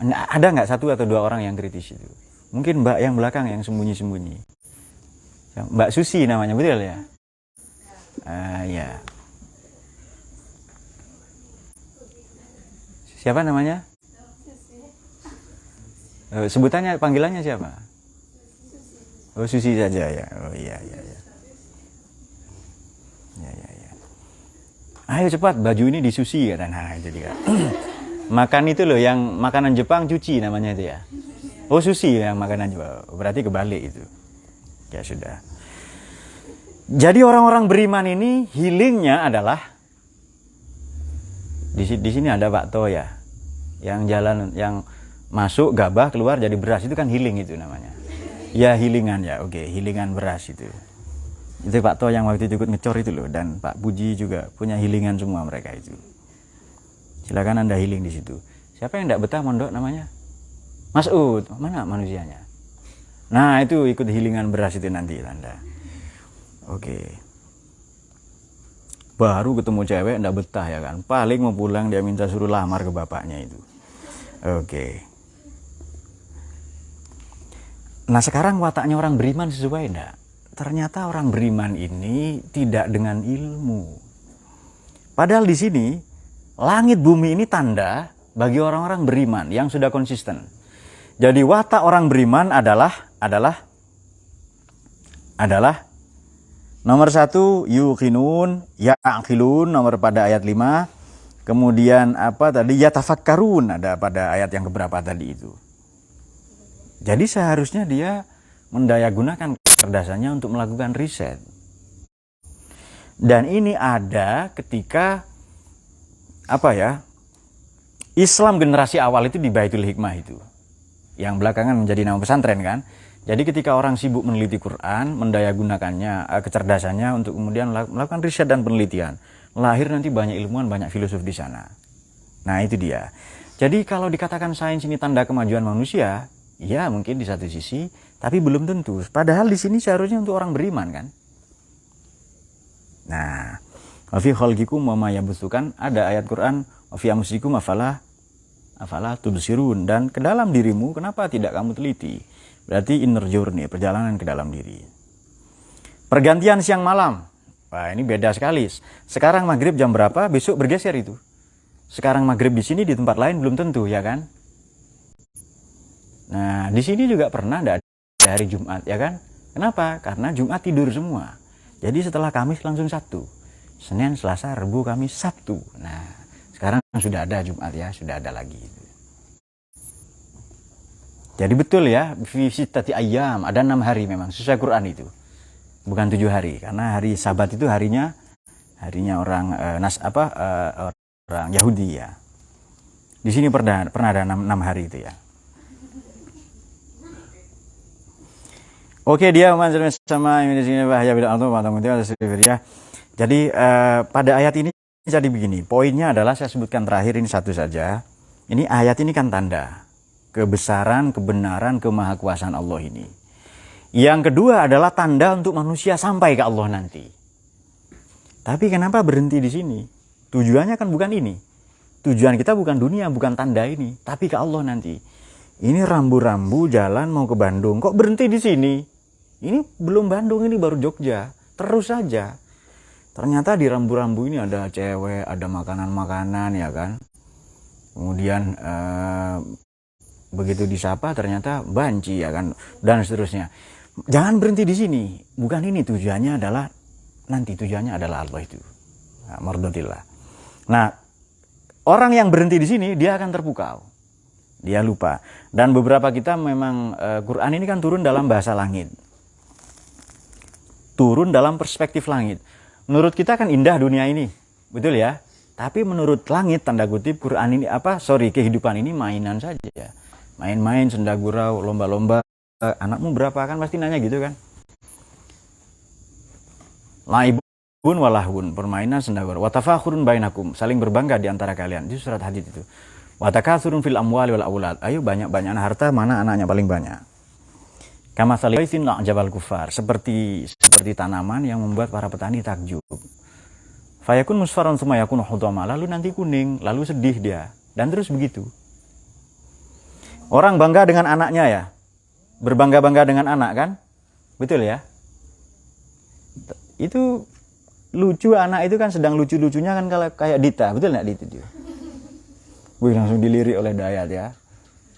Ada nggak satu atau dua orang yang kritis itu? Mungkin Mbak yang belakang yang sembunyi-sembunyi. Mbak Susi namanya, betul ya? Ya. Siapa namanya? Sebutannya, panggilannya siapa? Oh Susi saja ya. Oh iya. Ya. Ayo cepat baju ini disusi kata. Nah itu dia. Makan itu loh yang makanan Jepang cuci namanya itu ya. Oh sushi yang makanan Jepang. Berarti kebalik itu. Ya sudah. Jadi orang-orang beriman ini healingnya adalah di sini ada Pak To ya. Yang jalan yang masuk gabah keluar jadi beras itu kan healing itu namanya. Ya healingan ya. Oke, healingan beras itu. Itu Pak To yang waktu itu ikut ngecor itu loh, dan Pak Puji juga punya healingan semua mereka itu. Silakan Anda healing di situ. Siapa yang tidak betah mondok namanya? Mas Ud, mana manusianya? Nah itu ikut healingan beras itu nanti Anda. Oke. Baru ketemu cewek tidak betah ya kan? Paling mau pulang dia minta suruh lamar ke bapaknya itu. Oke. Nah sekarang wataknya orang beriman sesuai enggak? Ternyata orang beriman ini tidak dengan ilmu. Padahal di sini langit bumi ini tanda bagi orang-orang beriman yang sudah konsisten. Jadi watak orang beriman adalah nomor 1 yuqinun, ya'qilun nomor pada ayat 5. Kemudian apa tadi yatafakkarun ada pada ayat yang keberapa tadi itu. Jadi seharusnya dia mendayagunakan kecerdasannya untuk melakukan riset. Dan ini ada ketika Islam generasi awal itu di Baitul Hikmah itu. Yang belakangan menjadi nama pesantren kan. Jadi ketika orang sibuk meneliti Quran, mendayagunakannya, kecerdasannya untuk kemudian melakukan riset dan penelitian. Lahir nanti banyak ilmuwan, banyak filosof di sana. Nah itu dia. Jadi kalau dikatakan sains ini tanda kemajuan manusia, ya mungkin di satu sisi, tapi belum tentu. Padahal di sini seharusnya untuk orang beriman kan. Nah, wa fi khalqikum wa ma yabutsukan ada ayat Quran wa fi amsikum afala tubsirun, dan ke dalam dirimu kenapa tidak kamu teliti? Berarti inner journey, perjalanan ke dalam diri. Pergantian siang malam. Wah, ini beda sekali. Sekarang maghrib jam berapa, besok bergeser itu. Sekarang maghrib di sini, di tempat lain belum tentu, ya kan? Nah, di sini juga pernah ada hari Jumat, ya kan? Kenapa? Karena Jumat tidur semua. Jadi setelah Kamis langsung Sabtu. Senin, Selasa, Rabu, Kamis, Sabtu. Nah, sekarang sudah ada Jumat ya, sudah ada lagi. Jadi betul ya, fi sittati ayyam, ada 6 hari memang sesuai Quran itu. Bukan 7 hari, karena hari Sabat itu harinya orang orang Yahudi ya. Di sini pernah ada 6 hari itu ya. Oke, dia sama Jadi pada ayat ini jadi begini, poinnya adalah saya sebutkan terakhir ini satu saja. Ini ayat ini kan tanda kebesaran, kebenaran, kemahakuasaan Allah ini. Yang kedua adalah tanda untuk manusia sampai ke Allah nanti. Tapi kenapa berhenti di sini? Tujuannya kan bukan ini. Tujuan kita bukan dunia, bukan tanda ini, tapi ke Allah nanti. Ini rambu-rambu jalan mau ke Bandung, kok berhenti di sini? Ini belum Bandung, ini baru Jogja. Terus saja. Ternyata di rambu-rambu ini ada cewek, ada makanan-makanan ya kan. Kemudian begitu disapa ternyata banci ya kan, dan seterusnya. Jangan berhenti di sini. Bukan ini tujuannya, adalah nanti tujuannya adalah Allah itu. Nah, mardotillah. Nah, orang yang berhenti di sini dia akan terpukau. Dia lupa. Dan beberapa kita memang Quran ini kan turun dalam bahasa langit. Turun dalam perspektif langit. Menurut kita kan indah dunia ini, betul ya? Tapi menurut langit, tanda kutip, Quran ini kehidupan ini mainan saja. Main-main, senda gurau, lomba-lomba. Anakmu berapa kan pasti nanya gitu kan? Laibun walahun, permainan, senda gurau. Watafakhurun bainakum, saling berbangga di antara kalian. Itu surat Hadid itu. Watakasurun fil amwali wal aulad. Ayo banyak-banyak harta, mana anaknya paling banyak. Kama salifin la'jabal kufar, seperti tanaman yang membuat para petani takjub. Fayakun musfaron summa yakun hutama, lalu nanti kuning, lalu sedih dia, dan terus begitu. Orang bangga dengan anaknya ya, berbangga-bangga dengan anak kan, betul ya? Itu lucu, anak itu kan sedang lucu-lucunya kan kalau kayak Dita, betul nggak Dita? Wih, langsung dilirik oleh Dayat ya,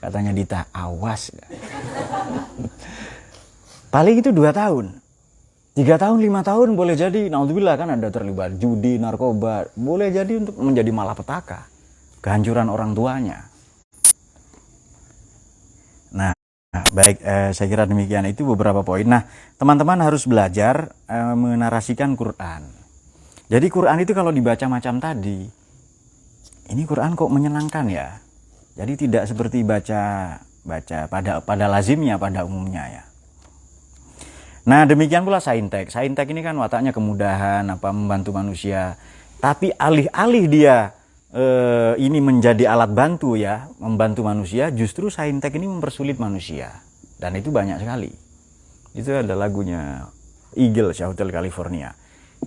katanya Dita, awas. Paling itu 2 tahun, 3 tahun, 5 tahun boleh jadi, naudzubillah kan ada terlibat judi, narkoba, boleh jadi untuk menjadi malapetaka, kehancuran orang tuanya. Nah, baik, saya kira demikian, itu beberapa poin. Nah, teman-teman harus belajar menarasikan Quran. Jadi Quran itu kalau dibaca macam tadi, ini Quran kok menyenangkan ya. Jadi tidak seperti baca pada lazimnya, pada umumnya ya. Nah, demikian pula saintek. Saintek ini kan wataknya kemudahan, membantu manusia. Tapi alih-alih dia ini menjadi alat bantu ya, membantu manusia, justru saintek ini mempersulit manusia. Dan itu banyak sekali. Itu ada lagunya Eagles ya, Hotel California.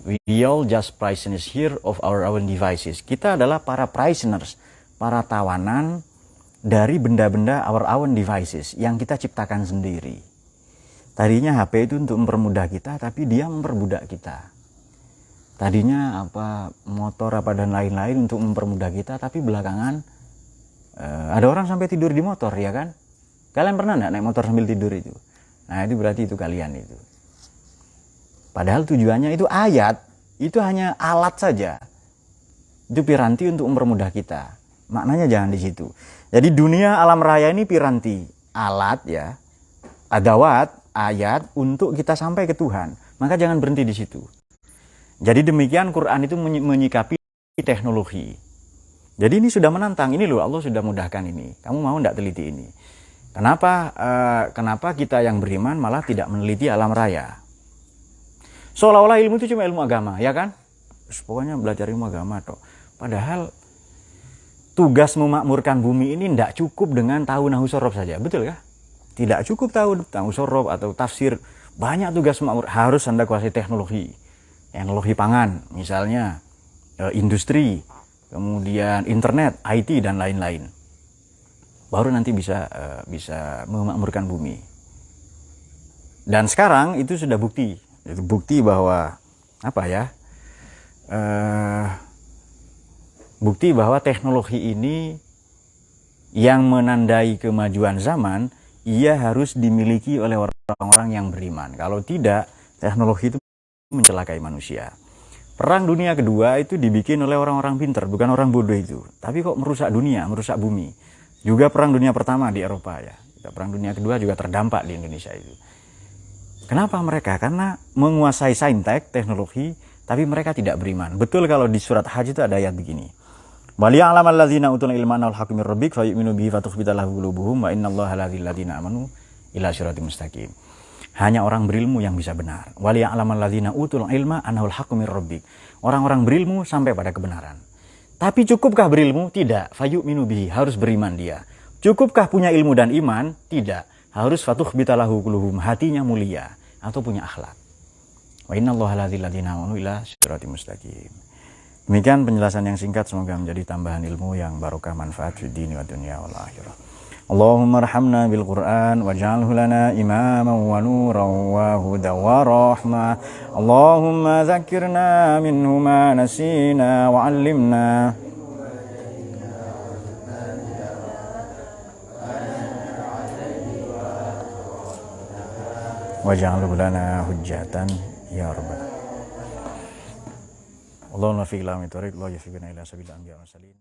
We all just prisoners here of our own devices. Kita adalah para prisoners, para tawanan dari benda-benda our own devices yang kita ciptakan sendiri. Tadinya HP itu untuk mempermudah kita, tapi dia memperbudak kita. Tadinya motor dan lain-lain untuk mempermudah kita, tapi belakangan ada orang sampai tidur di motor ya kan? Kalian pernah nggak naik motor sambil tidur itu? Nah, itu berarti itu kalian itu. Padahal tujuannya itu ayat, itu hanya alat saja. Itu piranti untuk mempermudah kita. Maknanya jangan di situ. Jadi dunia alam raya ini piranti, alat ya, adawat, ayat untuk kita sampai ke Tuhan. Maka jangan berhenti di situ. Jadi demikian Quran itu menyikapi teknologi. Jadi ini sudah menantang, ini loh Allah sudah mudahkan ini. Kamu mau enggak teliti ini? Kenapa kita yang beriman malah tidak meneliti alam raya? Seolah-olah ilmu itu cuma ilmu agama, ya kan? Pokoknya belajar ilmu agama toh. Padahal tugas memakmurkan bumi ini tidak cukup dengan tahu nahu sorob saja, betul kah? Tidak cukup tahu sorob atau tafsir. Banyak tugas makmur, harus Anda kuasai teknologi pangan, misalnya industri, kemudian internet, IT dan lain-lain. Baru nanti bisa memakmurkan bumi. Dan sekarang itu sudah bukti, bahwa bukti bahwa teknologi ini yang menandai kemajuan zaman. Ia harus dimiliki oleh orang-orang yang beriman. Kalau tidak, teknologi itu mencelakai manusia. Perang Dunia Kedua itu dibikin oleh orang-orang pintar, bukan orang bodoh itu. Tapi kok merusak dunia, merusak bumi. Juga Perang Dunia Pertama di Eropa ya. Perang Dunia Kedua juga terdampak di Indonesia itu. Kenapa mereka? Karena menguasai saintek, teknologi, tapi mereka tidak beriman. Betul kalau di surat Hajj itu ada ayat begini. Waliya'lamal ladzina utul ilma annal haqqu mir rabbik fayu'minu bihi fatukhbita lahu qulubuhum wa innallaha lahadil ladzina amanu ila siratal mustaqim. Hanya orang berilmu yang bisa benar. Waliya'lamal ladzina utul ilma annal haqqu mir rabbik. Orang-orang berilmu sampai pada kebenaran. Tapi cukupkah berilmu? Tidak. Fayu'minu bihi, harus beriman dia. Cukupkah punya ilmu dan iman? Tidak. Harus fatukhbita lahu qulubuhum, hatinya mulia atau punya akhlak. Wa innallaha lahadil ladzina amanu ila siratal mustaqim. Demikian penjelasan yang singkat, semoga menjadi tambahan ilmu yang barokah manfaat di dunia wa dunia wal akhirah. اللهم ارحمنا بالقرآن واجعله لنا إماما ونورا وهدى ورحمة. اللهم ذكرنا منه ما نسينا وعلمنا واجعله لنا حجة يا رب. اللهم في كلام طريق الله يفقنا إلى سبيل الأنبياء والمرسلين.